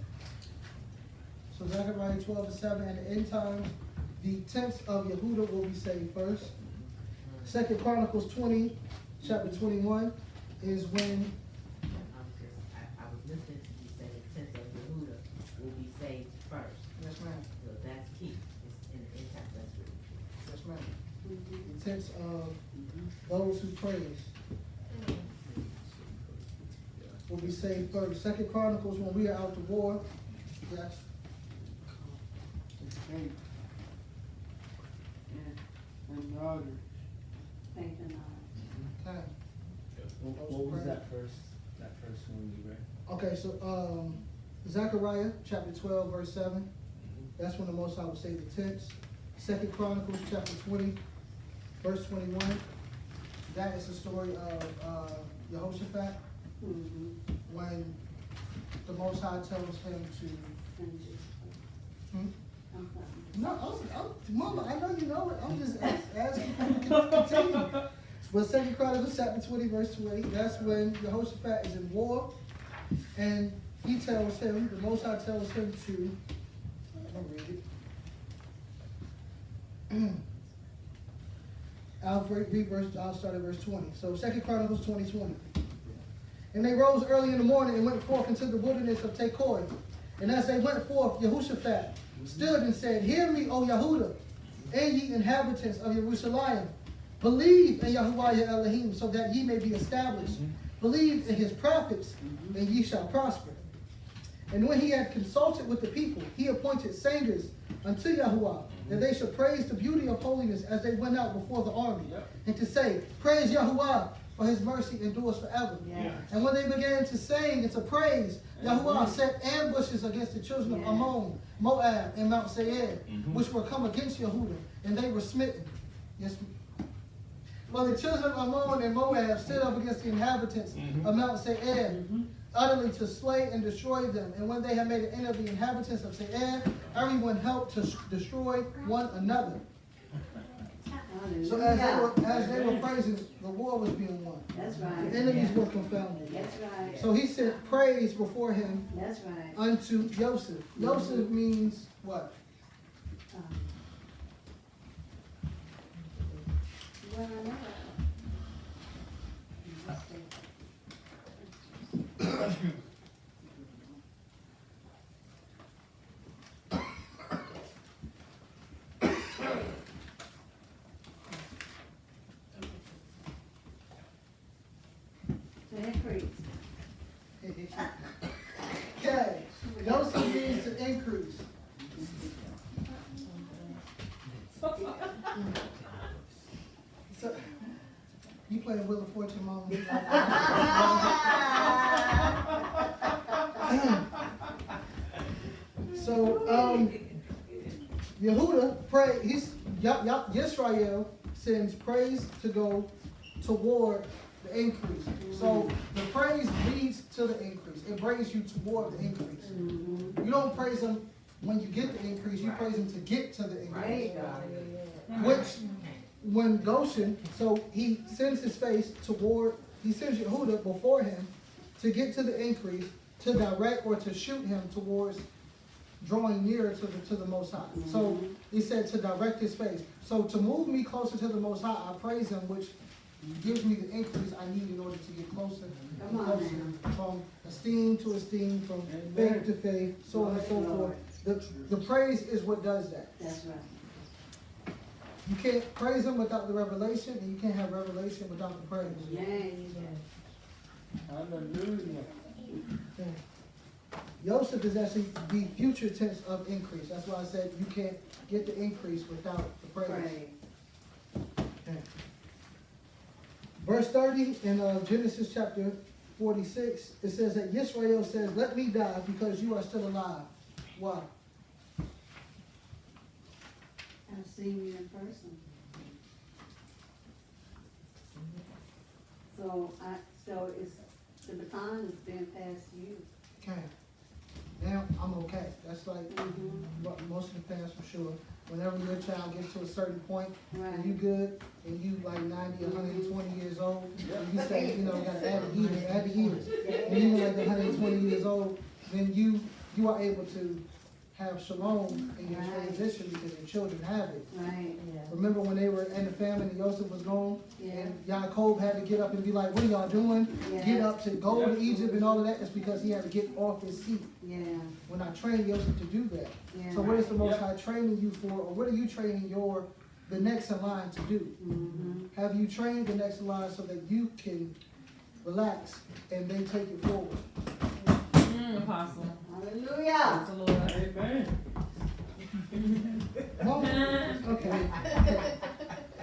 So Zechariah 12:7, and the end times, the tents of Yehuda will be saved first. 2 Chronicles 20, chapter 21, is when, I was listening to you say the tents of Yehuda will be saved first. yes ma'am, So that's key. It's in the intact, that's really. yes ma'am, the tents of those who praise will be saved first. 2 Chronicles, when we are out to war, yes, Faith and knowledge. okay. What was that first one you read? Okay, so, Zechariah, chapter 12, verse 7, that's when the Most High will save the tents. 2 Chronicles, chapter 20, verse 21, that is the story of, Jehoshaphat, when the Most High tells him to, no, Mama, I know you know it, I'm just asking you to continue. But 2 Chronicles, chapter 20, verse 20, that's when Jehoshaphat is in war, and he tells him, the Most High tells him to, I'm gonna read it. I'll start at verse 20. So 2 Chronicles 20:20. And they rose early in the morning and went forth into the wilderness of Tekoa. And as they went forth, Jehoshaphat stood and said, Hear me, O Yehuda, and ye inhabitants of Jerusalem. Believe in Yahuwah your Elohim, so that ye may be established. Believe in his prophets, and ye shall prosper. And when he had consulted with the people, he appointed singers unto Yahuwah, that they should praise the beauty of holiness as they went out before the army. And to say, Praise Yahuwah, for his mercy endures forever. Yeah. And when they began to sing and to praise, Yahuwah set ambushes against the children of Ammon, Moab, and Mount Seir, which were come against Yehuda, and they were smitten. Yes. For the children of Ammon and Moab stood up against the inhabitants of Mount Seir, utterly to slay and destroy them. And when they had made an end of the inhabitants of Seir, everyone helped to destroy one another. So as they were praising, the war was being won. That's right. The enemies were confounded. That's right. So he sent praise before him That's right. unto Joseph. Joseph means what? Well, I know. To increase. Okay. Joseph means to increase. So, you playing Wheel of Fortune, Mama? Yehuda pray. Yisrael sends praise to go toward the increase. So the praise leads to the increase. It brings you toward the increase. You don't praise him when you get the increase. You praise him to get to the increase. Which, when Goshen, so he sends his face toward. He sends Yehuda before him to get to the increase, to direct or to shoot him towards drawing nearer to the Most High. So he said to direct his face. So to move me closer to the Most High, I praise him, which gives me the increase I need in order to get closer and closer. From esteem to esteem, from faith to faith, so on and so forth. The praise is what does that. That's right. You can't praise him without the revelation, and you can't have revelation without the praise. Hallelujah. Joseph is actually the future tense of increase. That's why I said you can't get the increase without the praise. Okay. Verse 30 in Genesis chapter 46, it says that Yisrael says, "Let me die because you are still alive." Why? I've seen you in person. So it's the baton is being passed to you. Okay. Now I'm okay. That's like what most of the parents for sure. Whenever your child gets to a certain point, and you good, and you like 90, 120 years old, and you say, you know, gotta add the years, and you like 120 years old, then you are able to have shalom in your transition because your children have it. Right. Remember when they were in the famine and Joseph was gone? And Yaakov had to get up and be like, what are y'all doing? Get up to go to Egypt and all of that. It's because he had to get off his seat. When I trained Joseph to do that. So what is the Most High training you for, or what are you training the next in line to do? Have you trained the next in line so that you can relax and then take it forward? Apostle. Hallelujah. Praise the Lord. Amen. Okay.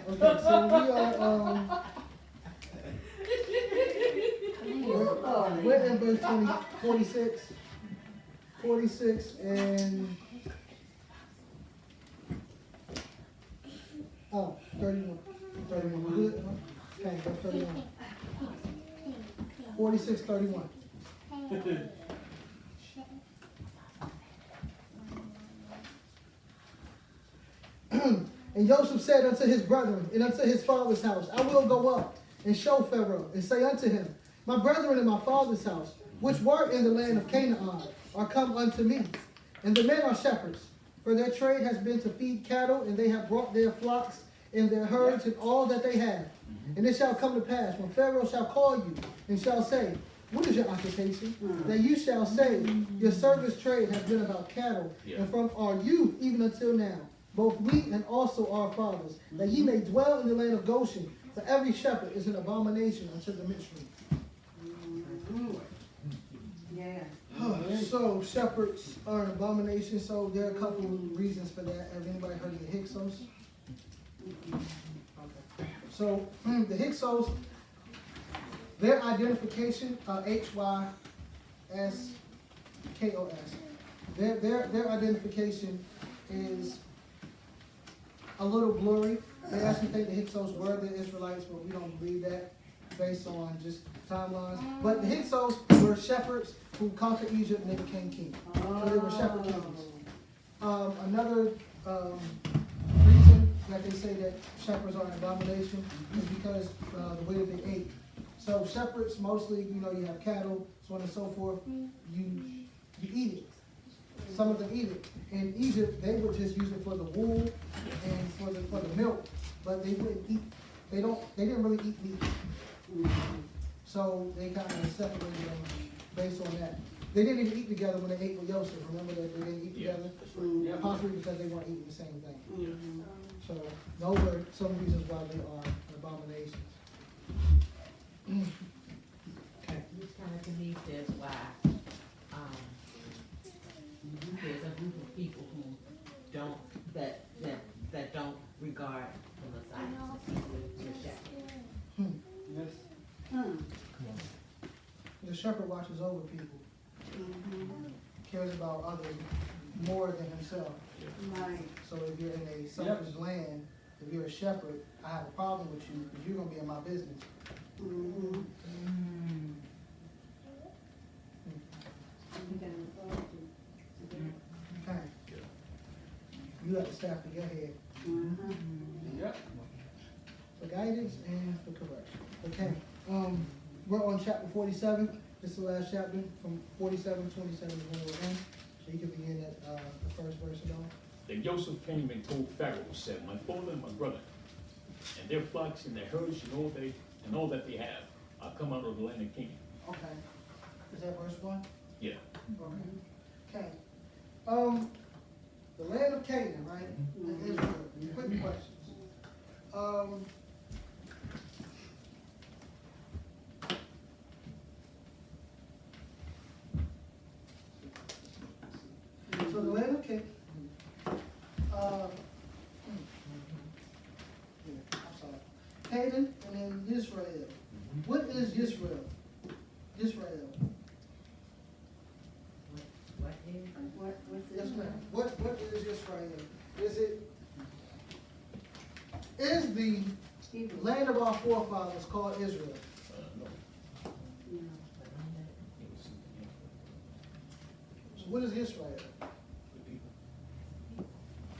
Okay, so we are, we're in verse 46. 46 and, 31. 31, we good? Okay, verse 31. 46, 31. And Joseph said unto his brethren and unto his father's house, I will go up and show Pharaoh, and say unto him, my brethren in my father's house, which were in the land of Canaan, are come unto me. And the men are shepherds, for their trade has been to feed cattle, and they have brought their flocks and their herds and all that they have. And it shall come to pass, when Pharaoh shall call you, and shall say, what is your occupation? That you shall say, your service trade has been about cattle, and from our youth even until now, both we and also our fathers, that ye may dwell in the land of Goshen, for every shepherd is an abomination unto the ministry. So shepherds are an abomination, so there are a couple of reasons for that. Have anybody heard of the Hyksos? Okay. So the Hyksos, their identification, Hyskos, their identification is a little blurry. They actually think the Hyksos were the Israelites, but we don't believe that based on just timelines. But the Hyksos were shepherds who conquered Egypt and they became king. So they were shepherd kings. Another reason that they say that shepherds are an abomination is because the way that they ate. So shepherds mostly, you know, you have cattle, so on and so forth. You eat it. Some of them eat it. In Egypt, they would just use it for the wool and for the milk, but they wouldn't eat. They didn't really eat meat. So they kind of separated them based on that. They didn't even eat together when they ate with Joseph. Remember that they didn't eat together? Possibly because they weren't eating the same thing. So those are some reasons why they are abominations. Okay. This kind of to me says why there's a group of people who don't that don't regard the Messiah as the shepherd. Yes. The shepherd watches over people, cares about others, more than himself. Right. So if you're in a selfish land, if you're a shepherd, I have a problem with you because you're gonna be in my business. Mm-hmm. Okay. You got the staff in your head Mm-hmm. Yep. for guidance and for correction. Okay. We're on chapter 47. This is the last chapter from 47, 27 is when we're in. So you can begin at the first verse and all. Then Joseph came and told Pharaoh, said, my father and my brother, and their flocks and their herds and all that they have, are come out of the land of Canaan. Okay. Is that verse 1? Yeah. Okay. The land of Canaan, right? And Israel. Quick questions. So the land of Canaan. I'm sorry. Canaan and then Israel. What is Israel? Israel. What's Yes, it? ma'am. What is Israel? Is the Hebrew. land of our forefathers called Israel? No. Yeah. It was something else. So what is Israel? The people.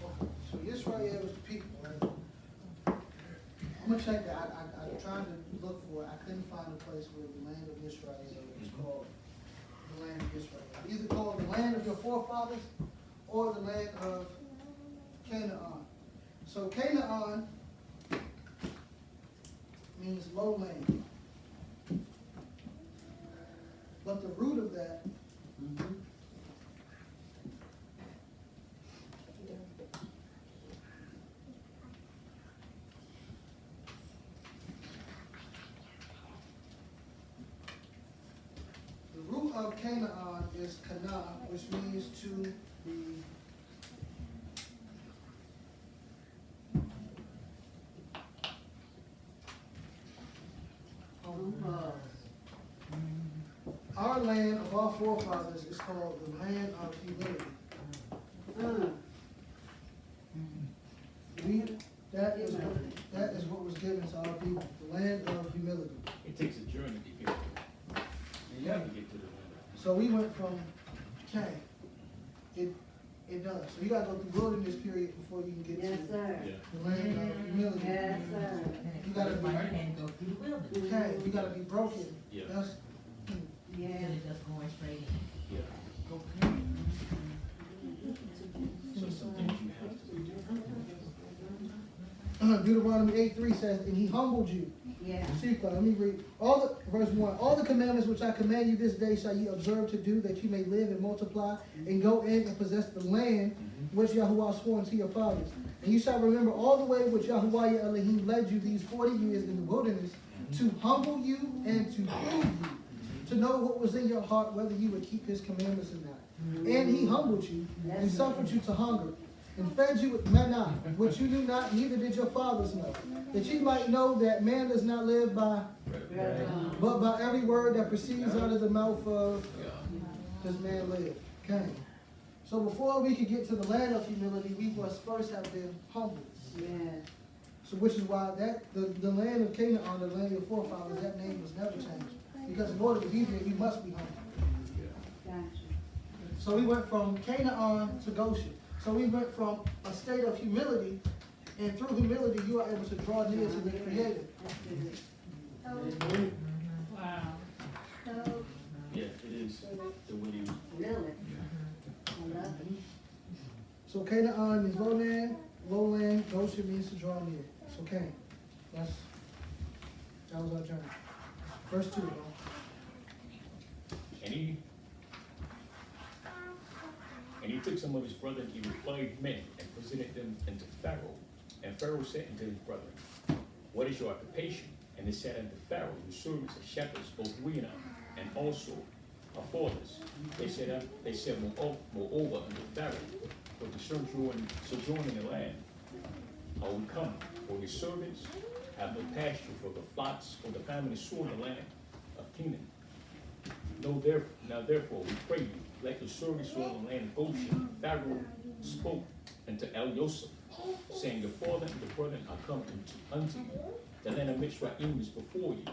Okay. So Israel is the people, right? I'm gonna check that. I tried to look for it. I couldn't find a place where the land of Israel is called the land of Israel. Either called the land of your forefathers or the land of Canaan. So Canaan means lowland. But the root of that of Canaan is Kana, which means to be our land of our forefathers is called the land of humility. That is what was given to our people, the land of humility. It takes a journey to get there. You have to get to the land. So we went from, it does. So you gotta go through wilderness period before you can get Yes, to sir. Yeah. the land of humility. Yes, sir. You gotta be, Everybody can't go through the wilderness. okay, you gotta be broken. Yeah. That's, Yeah. Instead of just going straight in. Yeah. So some things you have to do. Deuteronomy 8:3 says, and he humbled you. Yeah. See, let me read. Verse 1, all the commandments which I command you this day shall ye observe to do, that you may live and multiply, and go in and possess the land which Yahuwah swore unto your fathers. And you shall remember all the way which Yahuwah your Elohim led you these 40 years in the wilderness, to humble you and to prove you, to know what was in your heart, whether you would keep his commandments or not. And he humbled you, and suffered you to hunger, and fed you with manna, which you knew not, neither did your fathers know, that ye might know that man does not live by, but by every word that proceeds out of the mouth of does man live. Okay. So before we could get to the land of humility, we must first have been humbled. Yeah. So which is why the land of Canaan, the land of your forefathers, that name was never changed. Because in order to be there, you must be humble. Gotcha. So we went from Canaan to Goshen. So we went from a state of humility, and through humility, you are able to draw near to the Creator. That's good. Wow. So, Yeah, it is the way you. really? I love it. So Canaan means lowland, Goshen means to draw near. It's okay. That was our journey. Verse 2, bro. And he took some of his brethren, he replied men, and presented them unto Pharaoh. And Pharaoh said unto his brethren, what is your occupation? And they said unto Pharaoh, your servants are shepherds, both we and also our fathers. They said moreover unto Pharaoh, for to sojourn in the land are we come, for his servants have no pasture for the flocks, for the family sold the land of Canaan. Now therefore, we pray you, let your servants dwell in the land of Goshen. Pharaoh spoke unto El Yosef, saying, your father and your brethren are come unto you. The land of Mitzrayim is before you.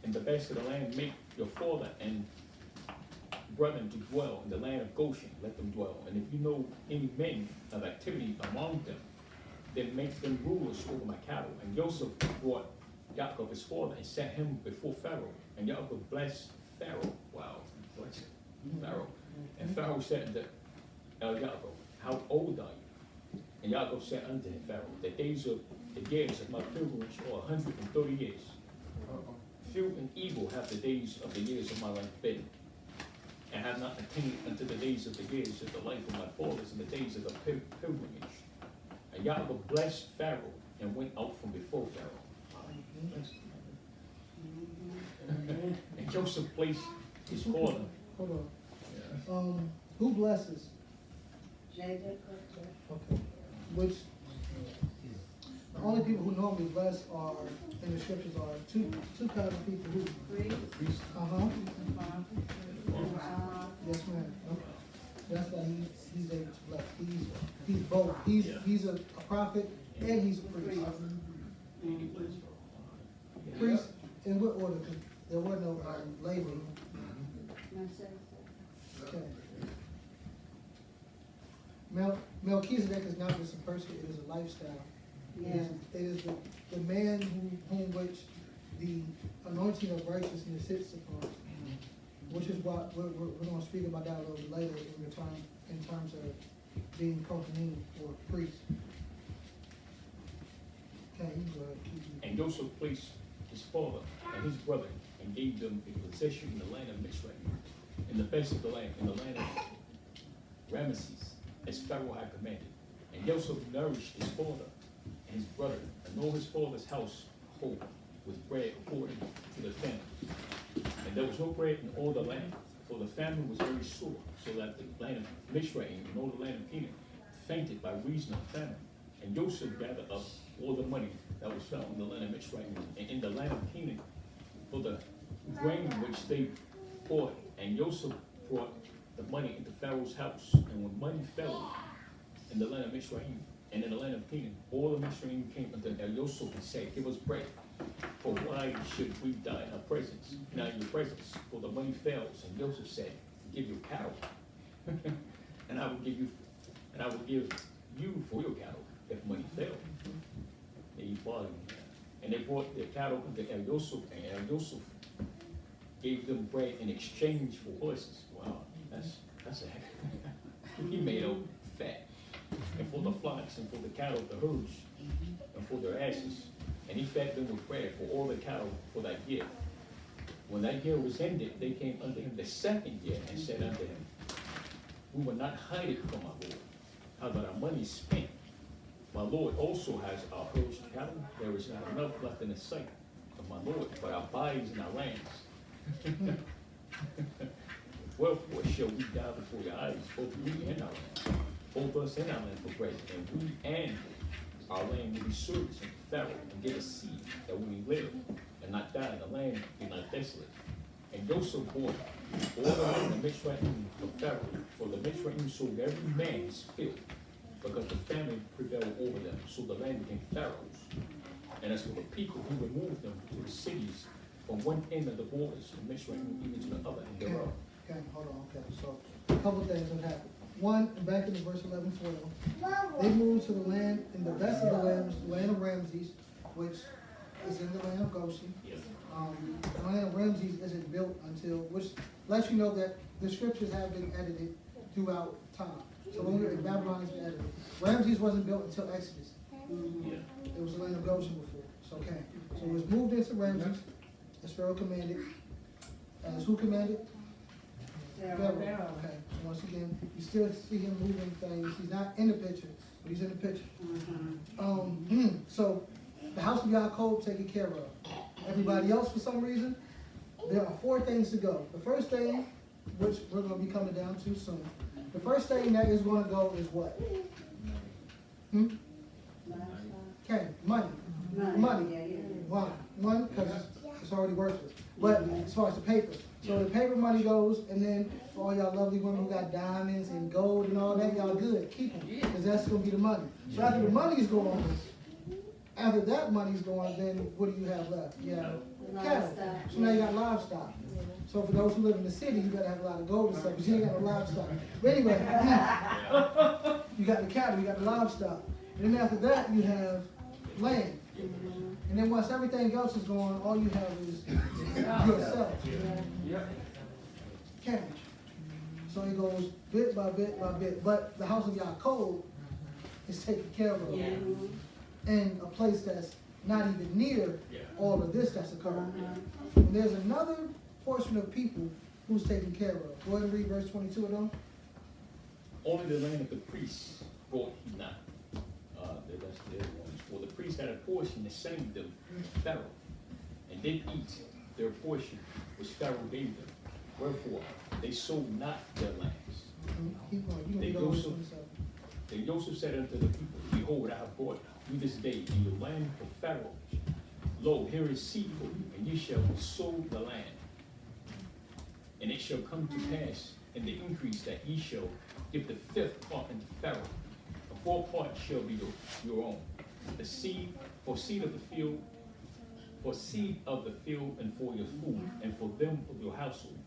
And the best of the land make your father and brethren to dwell in the land of Goshen, let them dwell. And if you know any men of activity among them, then make them rulers over my cattle. And Joseph brought Yaakov his father and set him before Pharaoh. And Yaakov blessed Pharaoh. Wow, bless Pharaoh. And Pharaoh said unto Yaakov, how old are you? And Yaakov said unto him, Pharaoh, the days of the years of my pilgrimage are 130 years. Few and evil have the days of the years of my life been, and have not attained unto the days of the years of the life of my fathers and the days of the pilgrimage. And Yaakov blessed Pharaoh and went out from before Pharaoh. And Joseph placed his father. Hold on. Who blesses? Jacob. Okay. Which, the only people who normally bless are, in the scriptures are two kinds of people who. Priest. Uh-huh. Yes, ma'am. Okay. That's why he's able to bless. He's both. He's a prophet and he's a priest. Priest, in what order? 'Cause there were no labeling. Okay. Melchizedek is not just a person, it is a lifestyle. Yeah. It is the man whom which the anointing of righteousness sits upon. Which is what we're going to speak about that a little bit later in terms of being Kohanim or priest. Okay, you go ahead. And Joseph placed his father and his brother and gave them a possession in the land of Mitzrayim, in the best of the land, in the land of Ramesses, as Pharaoh had commanded. And Joseph nourished his father and his brother, and all his father's household with bread according to the famine. And there was no bread in all the land, for the famine was very sore, so that the land of Mitzrayim and all the land of Canaan fainted by reason of famine. And Joseph gathered up all the money that was found in the land of Mitzrayim and in the land of Canaan for the grain which they bought. And Joseph brought the money into Pharaoh's house. And when money fell in the land of Mitzrayim and in the land of Canaan, all the Mitzrayim came unto Joseph and said, give us bread. For why should we die in our presence, in your presence? For the money fails. And Joseph said, give your cattle, and I will give you for your cattle if money fails. And he bought them. And they brought their cattle unto Joseph, and Joseph gave them bread in exchange for horses. Wow, that's a he made out fat. And for the flocks, and for the cattle, the herds, and for their asses. And he fed them with bread for all the cattle for that year. When that year was ended, they came unto him the second year and said unto him, we will not hide it from our Lord, how that our money is spent. My Lord also has our herds of cattle. There is not enough left in the sight of my Lord, but our bodies and our lands. Wherefore shall we die before your eyes, both we and our land, both us and our land for bread, and we and our land will be servants unto Pharaoh, and give us seed that we may live, and not die, the land be not desolate. And Joseph bought all the land of Mitzrayim for Pharaoh, for the Mitzrayim sold every man his field, because the famine prevailed over them, so the land became Pharaoh's. And as for the people, he removed them to the cities from one end of the borders of Mitzrayim even to the other end thereof. Okay, hold on, okay, so a couple things have happened. One, back in the verse 11, 12, they moved to the land, in the best of the land, the land of Ramses, which is in the land of Goshen. Yes. The land of Ramses isn't built until, which lets you know that the scriptures have been edited throughout time. So when we were in Babylon, it's been edited. Ramses wasn't built until Exodus. Yeah. It was the land of Goshen before. So, okay. So it was moved into Ramses, as Pharaoh commanded. As who commanded? Pharaoh. Okay. So once again, you still see him moving things. He's not in the picture, but he's in the picture. So the house of Yaakov taken care of. Everybody else, for some reason, there are 4 things to go. The first thing, which we're going to be coming down to soon. The first thing that is going to go is what? Okay, money. Money. Yeah. Why? One, because it's already worthless. But as far as the paper, So the paper money goes, and then for all y'all lovely women who got diamonds and gold and all that, y'all good, keep them, because that's gonna be the money. So after the money's gone, after that money's gone, then what do you have left? You have cattle. Livestock. So now you got livestock. So for those who live in the city, you gotta have a lot of gold and stuff, but you ain't got no livestock. But anyway, you got the cattle, you got the livestock. And then after that, you have land. And then once everything else is gone, all you have is yourself. Yep. Cash. So it goes bit by bit by bit. But the house of Yaakov is taken care of. Yeah. In a place that's not even near Yeah. all of this that's occurring. And there's another portion of people who's taken care of. Go ahead and read verse 22 of them. Only the land of the priests brought he not. That's the other ones. For the priests had a portion that saved them Pharaoh, and did eat their portion which Pharaoh gave them. Wherefore they sold not their lands. Keep going. You can They read go over so- 27. Then Joseph said unto the people, Behold, I have brought you this day in the land of Pharaoh. Lo, here is seed for you, and ye shall sow the land. And it shall come to pass in the increase that ye shall give the fifth part unto Pharaoh. The fourth part shall be your own. The seed, for seed of the field, and for your food, and for them of your households,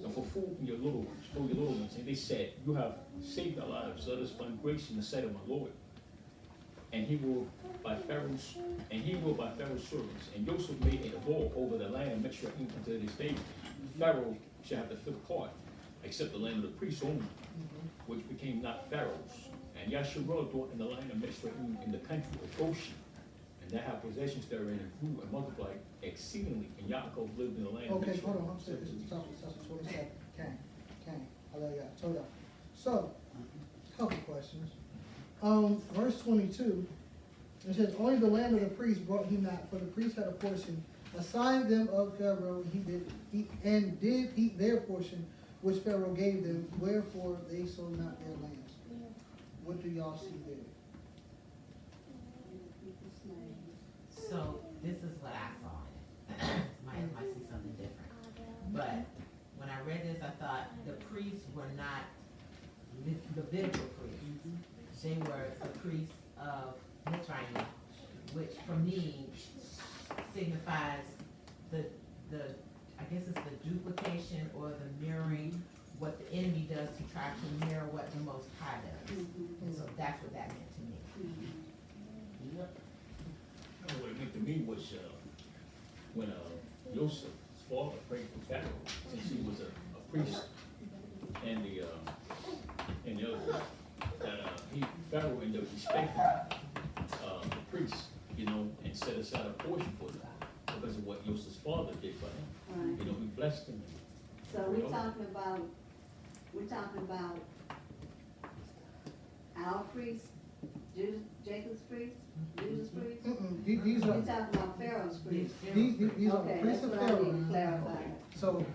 and for food in your little ones, for your little ones. And they said, You have saved our lives. Let us find grace in the sight of my Lord. And he will by Pharaoh's servants. And Joseph made a law over the land of Mitzrayim unto this day. Pharaoh shall have the fifth part, except the land of the priests only, which became not Pharaoh's. And Yasharah dwelt in the land of Mitzrayim in the country of Goshen. And they have possessions therein, and grew and multiplied exceedingly. And Yaakov lived in the land of Okay, Mitzrayim. hold on. I'm sorry. This is topic 27. Can. Hallelujah. Told y'all. So, couple questions. Verse 22, it says, Only the land of the priests brought he not, for the priests had a portion assigned them of Pharaoh, and did eat their portion, which Pharaoh gave them, wherefore they sold not their lands. What do y'all see there? So this is what I saw in it. might see something different. But when I read this, I thought the priests were not the biblical priests. They were the priests of Mitzrayim, which for me signifies the I guess it's the duplication or the mirroring what the enemy does to try to mirror what the Most High does. And so that's what that meant to me. Yep. What it meant to me was when Joseph's father prayed for Pharaoh, since he was a priest, and the other that Pharaoh ended up respecting the priests, and set aside a portion for them because of what Joseph's father did for him. Right. He blessed him. So we're talking about our priests, Jacob's priests, Judah's priests? These We're are talking about Pharaoh's priests. these are the Okay, priests that's of what I need Pharaoh. to clarify. So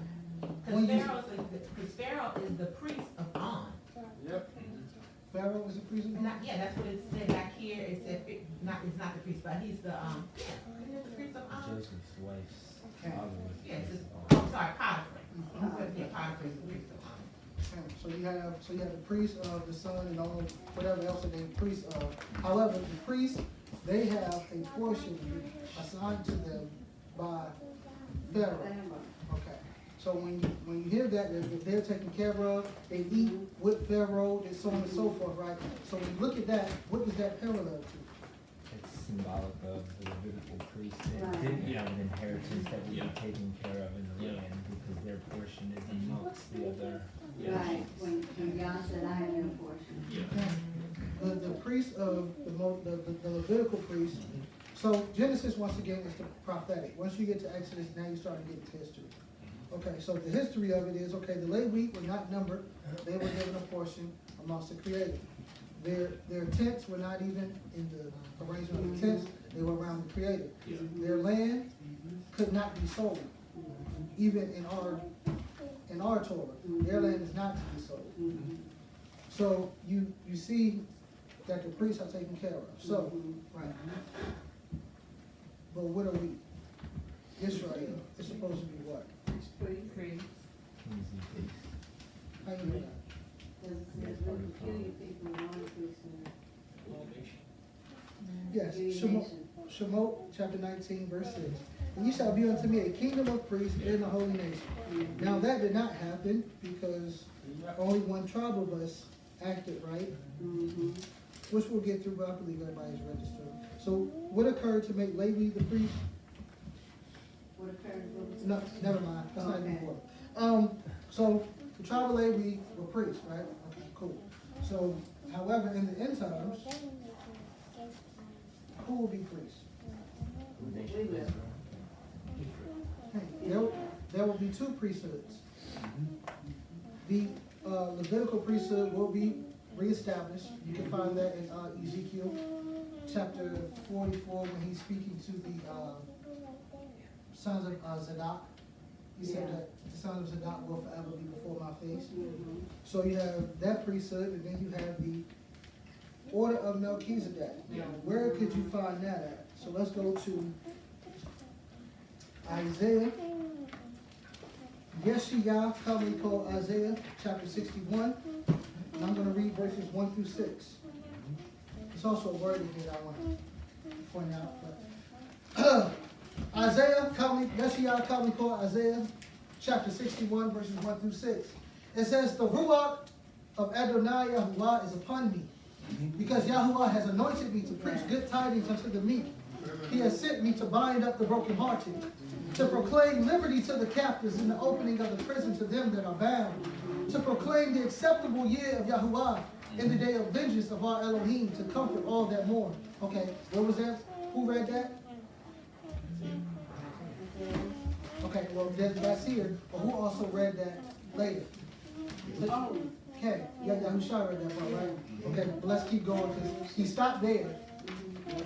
Because Pharaoh is the priest of On. Yep. Pharaoh is a priest of God? That's what it said back here. It said, it's not the priest, but he's the, isn't it the priest of On? Joseph's wife's father was. Yes, sorry, Potiphar. Yeah, Potiphar is the priest of On. Okay, so you have the priest of the son and all whatever else they priest of. However, the priests, they have a portion assigned to them by Pharaoh. Okay. So when you hear that, if they're taken care of, they eat with Pharaoh, and so on and so forth, right? So when you look at that, what does that parallel to? It's symbolic of the Levitical priests that Right. didn't have an inheritance that would Yeah. be taken care of in the Yeah. land because their portion is amongst the other. Right, when God said, I have your portion. Yeah. The priest of the Levitical priest. So Genesis, once again, is the prophetic. Once you get to Exodus, now you start to get into history. Okay, so the history of it is, okay, the Levites were not numbered. They were given a portion amongst the created. Their tents were not even in the arrangement of the tents. They were around the created. Yeah. Their land could not be sold. Even in our Torah, their land is not to be sold. So you see that the priests are taken care of. So, right. But what are we? Israel is supposed to be what? Priest. Priest. Kings and priests. How you know that? Does it say the peculiar people, one priesthood? Yes, Peculiar nation. Shemot, chapter 19, verse 6. And you shall be unto me a kingdom of priests and a holy nation. Now that did not happen because only one tribe of us acted right, Mhm. which we'll get through, but I believe everybody's registered. So what occurred to make Levi the priest? What occurred, what was No, never mind, that's not even Okay. important. So the tribe of Levi were priests, right? Okay, cool. So, however, in the end times, who will be priests? Who they We should will. Israel. There will be two priesthoods. The Levitical priesthood will be reestablished. You can find that in Ezekiel chapter 44 when he's speaking to the sons of Zadok. He said Yeah. that the sons of Zadok will forever be before my face. Mhm. So you have that priesthood, and then you have the order of Melchizedek. Now, where could you find that at? So let's go to Isaiah. Yeshayah, commonly called Isaiah, chapter 61. And I'm going to read verses 1 through 6. There's also a word in here that I want to point out. But Yeshayah, commonly called Isaiah, chapter 61, verses 1 through 6. It says, the Ruach of Adonai Yahuwah is upon me, because Yahuwah has anointed me to preach good tidings unto the meek. He has sent me to bind up the brokenhearted, to proclaim liberty to the captives and the opening of the prison to them that are bound, to proclaim the acceptable year of Yahuwah in the day of vengeance of our Elohim, to comfort all that mourn. Okay, what was that? Who read that? Okay, well, that's here, but who also read that later? Oh, Okay, Yahushua read that part, right? Okay, but let's keep going, because he stopped there,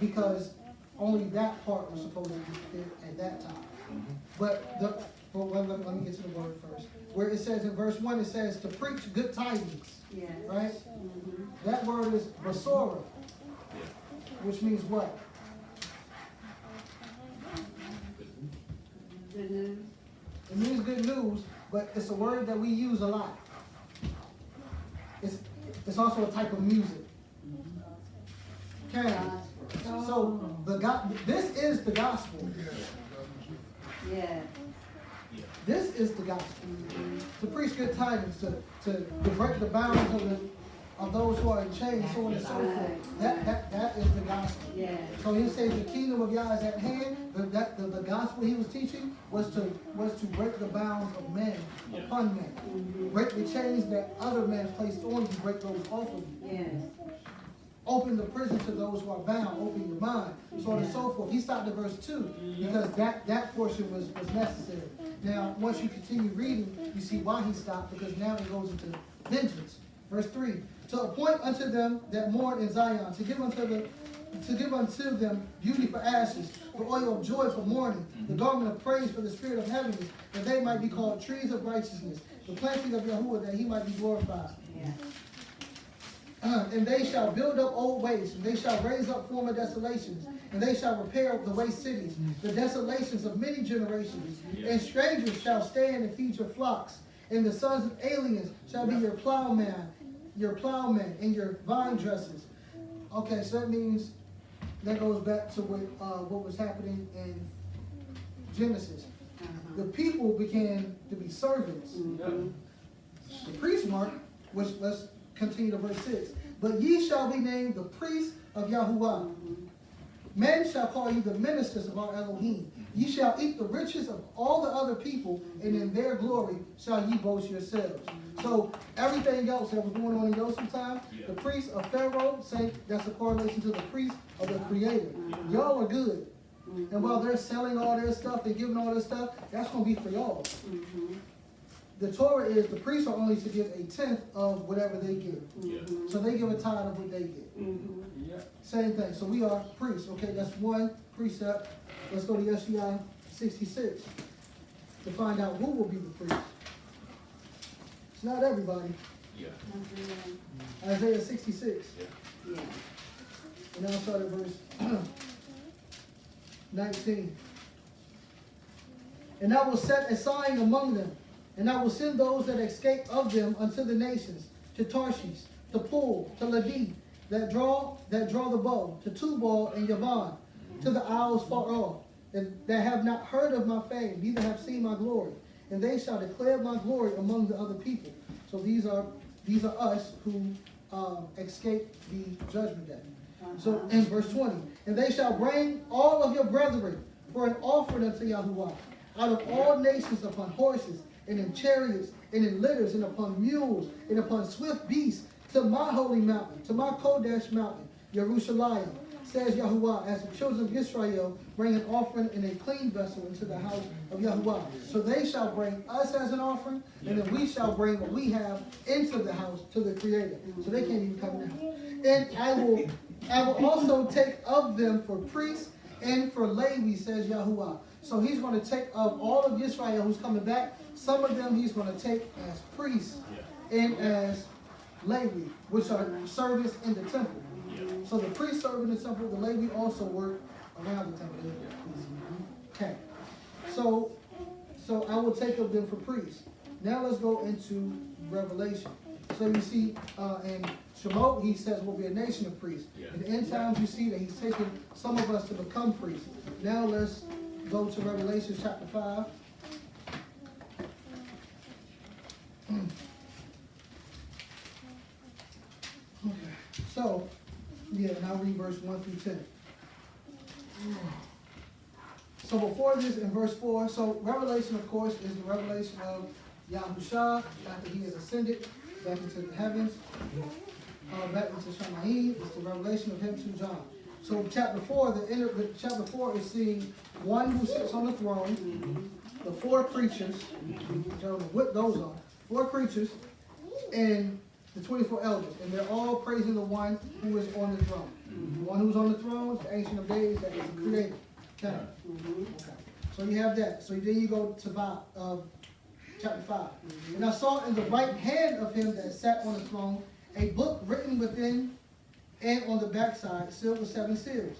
because only that part was supposed to be fit at that time. But let me get to the word first. Where it says in verse 1, it says to preach good tidings, yes. right? Mhm. That word is basora, which means what? Good news. It means good news, but it's a word that we use a lot. It's also a type of music. Okay, so this is the gospel. Yes. This is the gospel. To preach good tidings, to break the bounds of those who are in chains, so on and so forth. That is the gospel. Yes. So he says the kingdom of Yah is at hand. The gospel he was teaching was to break the bounds of men upon men. Break the chains that other men placed on you, break those off of you. Yes. Open the prison to those who are bound, open your mind, so on and so forth. He stopped at verse 2 because that portion was necessary. Now, once you continue reading, you see why he stopped, because now it goes into vengeance. Verse 3, to appoint unto them that mourn in Zion, to give unto them beauty for ashes, the oil of joy for mourning, the garment of praise for the spirit of heaviness, that they might be called trees of righteousness, the planting of Yahuwah, that he might be glorified. Yes. And they shall build up old ways, and they shall raise up former desolations, and they shall repair the waste cities, the desolations of many generations. And strangers shall stand and feed your flocks, and the sons of aliens shall be your plowmen, and your vine dressers. Okay, so that means that goes back to what was happening in Genesis. The people began to be servants. The priests weren't, which let's continue to verse 6. But ye shall be named the priests of Yahuwah. Men shall call you the ministers of our Elohim. Ye shall eat the riches of all the other people, and in their glory shall ye boast yourselves. So everything else that was going on in Yosef's time, the priests of Pharaoh, say that's a correlation to the priests of the Creator. Y'all are good. And while they're selling all their stuff and giving all their stuff, that's going to be for y'all. The Torah is the priests are only to give a tenth of whatever they give. So they give a tithe of what they get. Same thing. So we are priests. Okay, that's one precept. Let's go to Yeshayah 66 to find out who will be the priest. It's not everybody. Isaiah 66. Yes. And I'll start at verse 19. And I will set a sign among them, and I will send those that escape of them unto the nations, to Tarshish, to Pul, to Ladi, that draw the bow, to Tubal and Yavan, to the isles far off, that have not heard of my fame, neither have seen my glory. And they shall declare my glory among the other people. So these are us who escape the judgment day. So in verse 20, and they shall bring all of your brethren for an offering unto Yahuwah, out of all nations, upon horses, and in chariots, and in litters, and upon mules, and upon swift beasts, to my holy mountain, to my Kodesh mountain, Jerusalem, says Yahuwah, as the children of Israel bring an offering in a clean vessel into the house of Yahuwah. So they shall bring us as an offering, and then we shall bring what we have into the house to the Creator. So they can't even come now. And I will also take of them for priests and for Levi, says Yahuwah. So he's going to take of all of Israel who's coming back, some of them he's going to take as priests and as Levi, which are servants in the temple. So the priests serve in the temple, the Levi also work around the temple. Okay. So I will take of them for priests. Now let's go into Revelation. So you see in Shemot, he says we'll be a nation of priests. In the end times, you see that he's taking some of us to become priests. Now let's go to Revelation chapter 5. Okay. So, and I'll read verse 1 through 10. So before this, in verse 4, so Revelation, of course, is the revelation of Yahusha after he has ascended back into the heavens, back into Shamayim. It's the revelation of him to John. So chapter 4, chapter 4 is seeing one who sits on the throne, the four creatures, I don't know what those are, four creatures, and the 24 elders, and they're all praising the one who is on the throne. The one who's on the throne is the Ancient of Days, that is the Creator. Okay. Okay. So you have that. So then you go to chapter 5. And I saw in the right hand of him that sat on the throne a book written within and on the backside, sealed with 7 seals.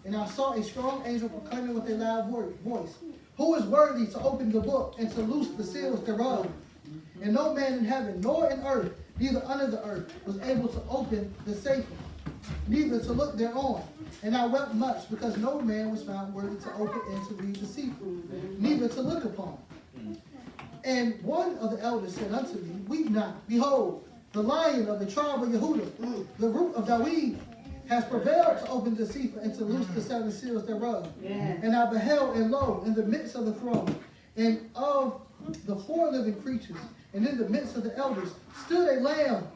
And I saw a strong angel proclaiming with a loud voice, who is worthy to open the book and to loose the seals thereof? And no man in heaven, nor in earth, neither under the earth, was able to open the safer, neither to look thereon. And I wept much, because no man was found worthy to open and to read the secret, neither to look upon. And one of the elders said unto me, weep not, behold, the Lion of the tribe of Yehudah, the root of David, has prevailed to open the secret and to loose the 7 seals thereof. And I beheld, and lo, in the midst of the throne, and of the 4 living creatures, and in the midst of the elders, stood a lamb,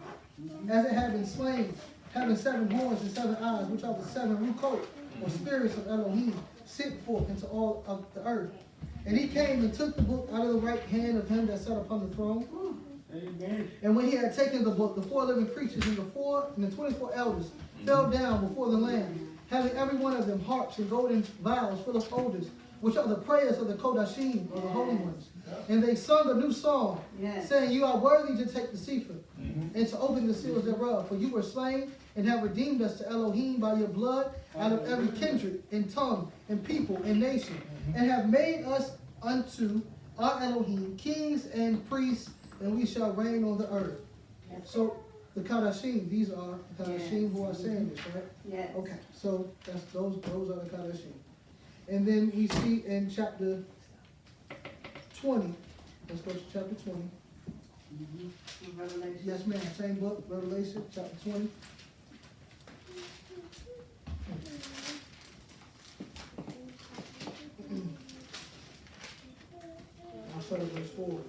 as it had been slain, having 7 horns and 7 eyes, which are the 7 Rukot, or spirits of Elohim, sent forth into all of the earth. And he came and took the book out of the right hand of him that sat upon the throne. Amen. And when he had taken the book, the 4 living creatures and the 24 elders fell down before the Lamb, having every one of them harps and golden vials full of odors, which are the prayers of the Kodashim, or the holy ones. And they sung a new song, saying, you are worthy to take the Sefer, and to open the seals thereof. For you were slain, and have redeemed us to Elohim by your blood, out of every kindred, and tongue, and people, and nation, and have made us unto our Elohim kings and priests, and we shall reign on the earth. So the Kadashim, these are the Kadashim who are saying this, right? Yes. Okay, so those are the Kadashim. And then we see in chapter 20, let's go to chapter 20. Revelation. Yes, ma'am, same book, Revelation, chapter 20. I'll start at verse 4.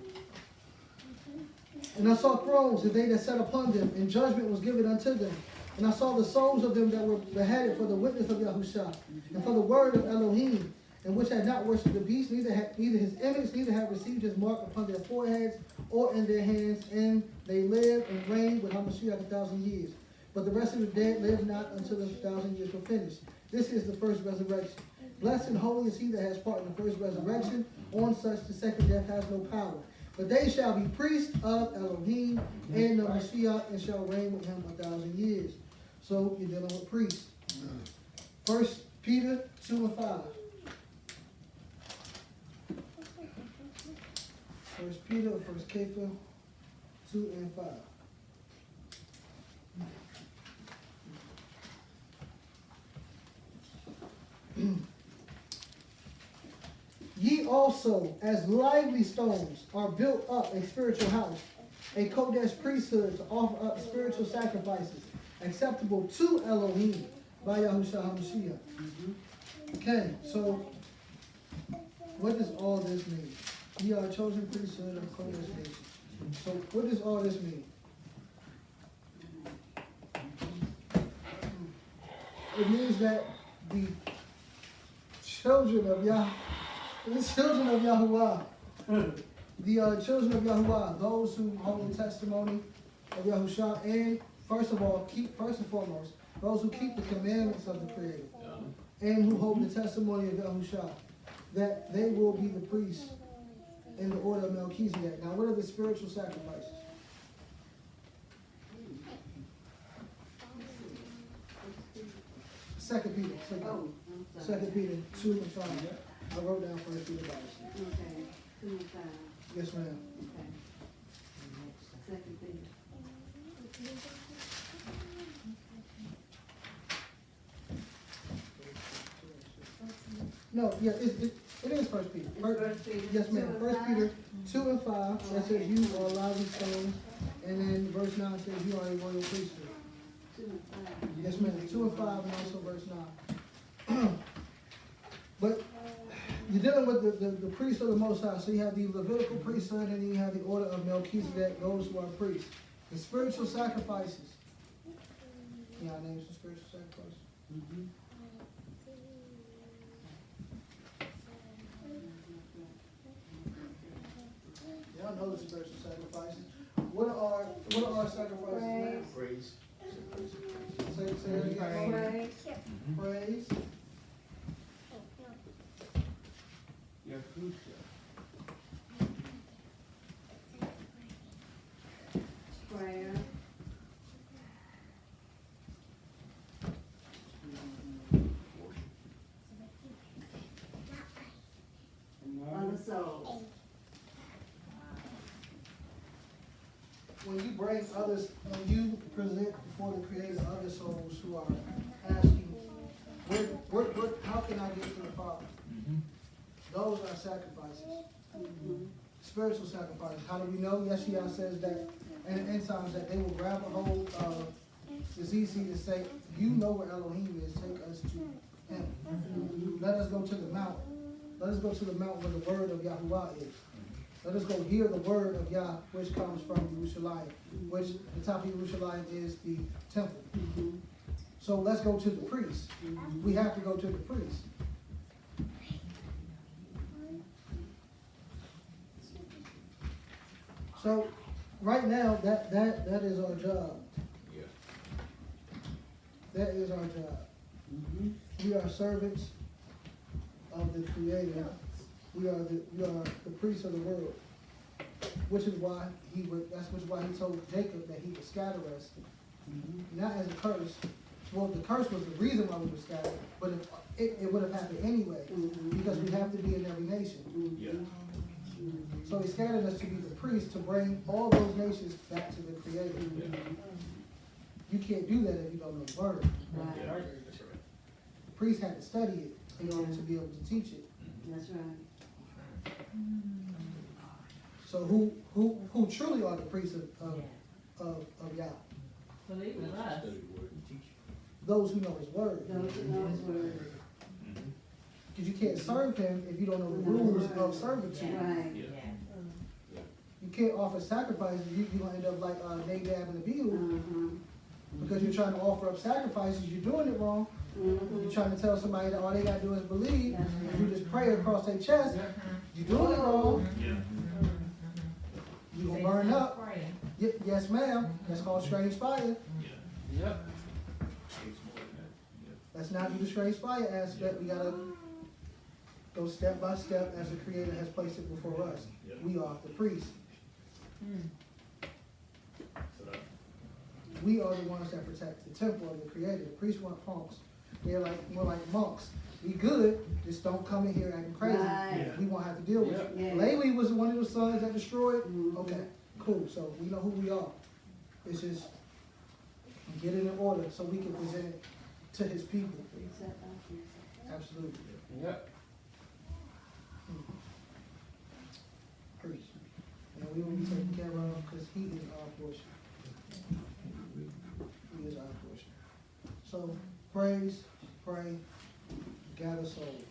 And I saw thrones, and they that sat upon them, and judgment was given unto them. And I saw the souls of them that were beheaded for the witness of Yahusha, and for the word of Elohim, and which had not worshipped the beast, neither his image, neither had received his mark upon their foreheads or in their hands, and they lived and reigned with Hamashiach 1,000 years. But the rest of the dead lived not until the 1,000 years were finished. This is the first resurrection. Blessed and holy is he that has part in the first resurrection. On such the second death has no power. But they shall be priests of Elohim and of Mashiach, and shall reign with him 1,000 years. So you're dealing with priests. 1 Peter 2 and 5. First Peter or First Kepha 2 and 5. Ye also, as lively stones, are built up a spiritual house, a Kodesh priesthood to offer up spiritual sacrifices, acceptable to Elohim by Yahushua HaMashiach. Okay, so what does all this mean? Ye are a chosen priesthood of Kodesh nation. So what does all this mean? It means that the children of Yahuwah, the children of Yahuwah, those who hold the testimony of Yahushua, and first and foremost, those who keep the commandments of the Creator, and who hold the testimony of Yahushua, that they will be the priests in the order of Melchizedek. Now, what are the spiritual sacrifices? Second Peter. Oh, I'm sorry. 2 Peter 2 and 5. I wrote down 1 Peter Bible. Okay, 2 and 5. Yes, ma'am. Okay. Second Peter. No, yeah, it is 1 Peter. It's 1 Peter. Yes, ma'am. 2 and 1 5? Peter 2 and 5. That says you are lively stones. And then verse 9 says you are a royal priesthood. 2 and 5. Yes, ma'am. 2 and 5 and also verse 9. But you're dealing with the priest of the Most High. So you have the Levitical priesthood and then you have the order of Melchizedek, those who are priests. The spiritual sacrifices. Yeah, I named some spiritual sacrifices. Y'all know the spiritual sacrifices. What are sacrifices now? Praise. Say it again. Praise. Praise. Yahusha. Prayer. On the soul. When you bring others, when you present before the Creator other souls who are asking, how can I get to the Father? Those are sacrifices. Spiritual sacrifices. How do we know? Yeshua says that in the end times that they will grab a hold of, it's easy to say, you know where Elohim is, take us to him. Let us go to the mountain. Let us go to the mountain where the word of Yahuwah is. Let us go hear the word of Yah, which comes from Yerushalayim, which the top of Yerushalayim is the temple. So let's go to the priest. We have to go to the priest. So right now, that is our job. Yeah. That is our job. We are servants of the Creator. We are the priests of the world, which is why he told Jacob that he would scatter us, not as a curse. Well, the curse was the reason why we were scattered, but it would have happened anyway because we have to be in every nation. Yeah. So he scattered us to be the priests to bring all those nations back to the Creator. You can't do that if you don't know the word. Yeah. That's right. The priest had to study it in order to be able to teach it. That's right. So who truly are the priests of Yah? Believe in us. Study the word and teach. Those who know his word. Those who know his word. Because you can't serve him if you don't know the rules of servitude. Right. Yeah. You can't offer sacrifices. You're going to end up like Nadab and Abihu. Because you're trying to offer up sacrifices, you're doing it wrong. You're trying to tell somebody that all they got to do is believe. If you just pray across their chest, you're doing it wrong. Yeah. You're going to burn up. Yes, ma'am. That's called strange fire. Yeah. Yep. It's more than that. Yeah. Let's not do the strange fire aspect. We got to go step by step as the Creator has placed it before us. We are the priests. So that, We are the ones that protect the temple of the Creator. The priests weren't punks. They're like, more like monks. We good, just don't come in here acting crazy. Right. We won't have to deal with it. Yeah. Lately was one of the sons that destroyed. Mhm. Okay, cool, so we know who we are. It's just, get it in order so we can present it to his people. Absolutely. Yep. Preach. And we will be taken care of because he is our portion. He is our portion. So praise, pray, gather souls.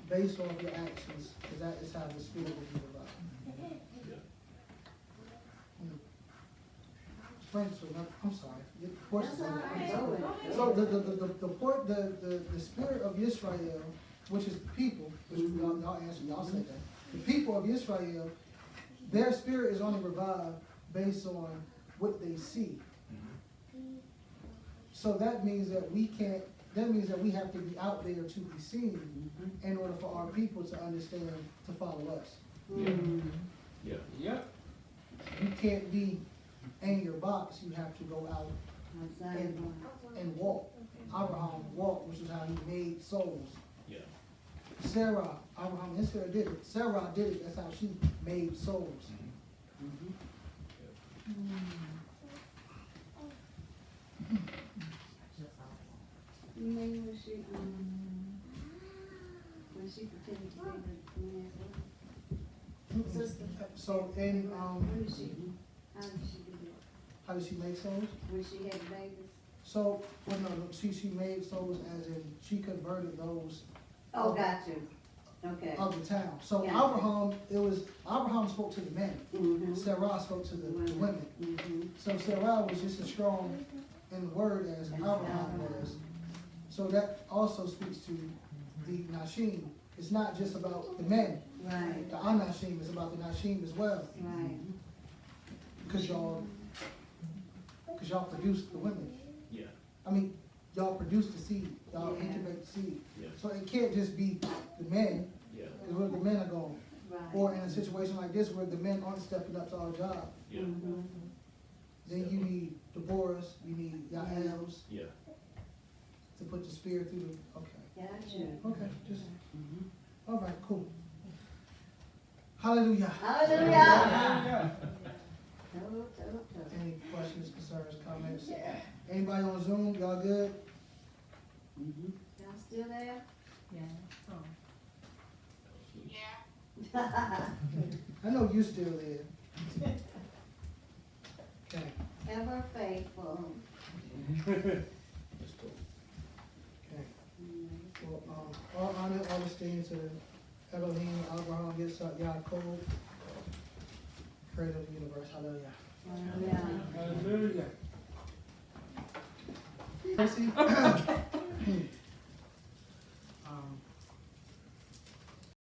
Based off your actions, because that is how the Spirit will be revived. I'm sorry. Your portion's on there. So the Spirit of Israel, which is the people, which y'all answered, y'all said that. The people of Israel, their spirit is only revived based on what they see. So that means that we have to be out there to be seen in order for our people to understand, to follow us. Yeah. Yep. You can't be in your box, you have to go out and walk. Abraham walked, which is how he made souls. Yeah. Sarah, Abraham and Sarah did it. Sarah did it, that's how she made souls. You mean when she pretended to be the man's wife? So in When did she, how did she do that? how did she make souls? When she had babies? So well, no, she made souls as in she converted those Oh, got you. Okay. of the town. So Yeah. Abraham spoke to the men. Mm-hmm. Sarah spoke to the women. Mm-hmm. So Sarah was just as strong in the word as Abraham was. So that also speaks to the Nashim. It's not just about the men. Right, The Anashim is about the Nashim as well. right. Because y'all produce the women. Yeah. I mean, y'all produce the seed. Y'all Yeah. incubate the seed. Yeah. So it can't just be the men, Yeah. because where the men are going. Right. Or in a situation like this where the men aren't stepping up to our job. Yeah. Mhm. Then you need Deborahs, you need Yaels Yeah. to put the spear through the, okay. Got you. Okay, just, all right, cool. Hallelujah. Hallelujah. Yeah. Any questions, concerns, comments? Anybody on Zoom, y'all good? Y'all still there? I know you still there. Okay, Ever faithful. Let's go. okay. Well, all honor, all esteem to Elohim, Abraham, Yitzhak, Yaakov, creator of the universe. Hallelujah. Hallelujah. Hallelujah. Percy?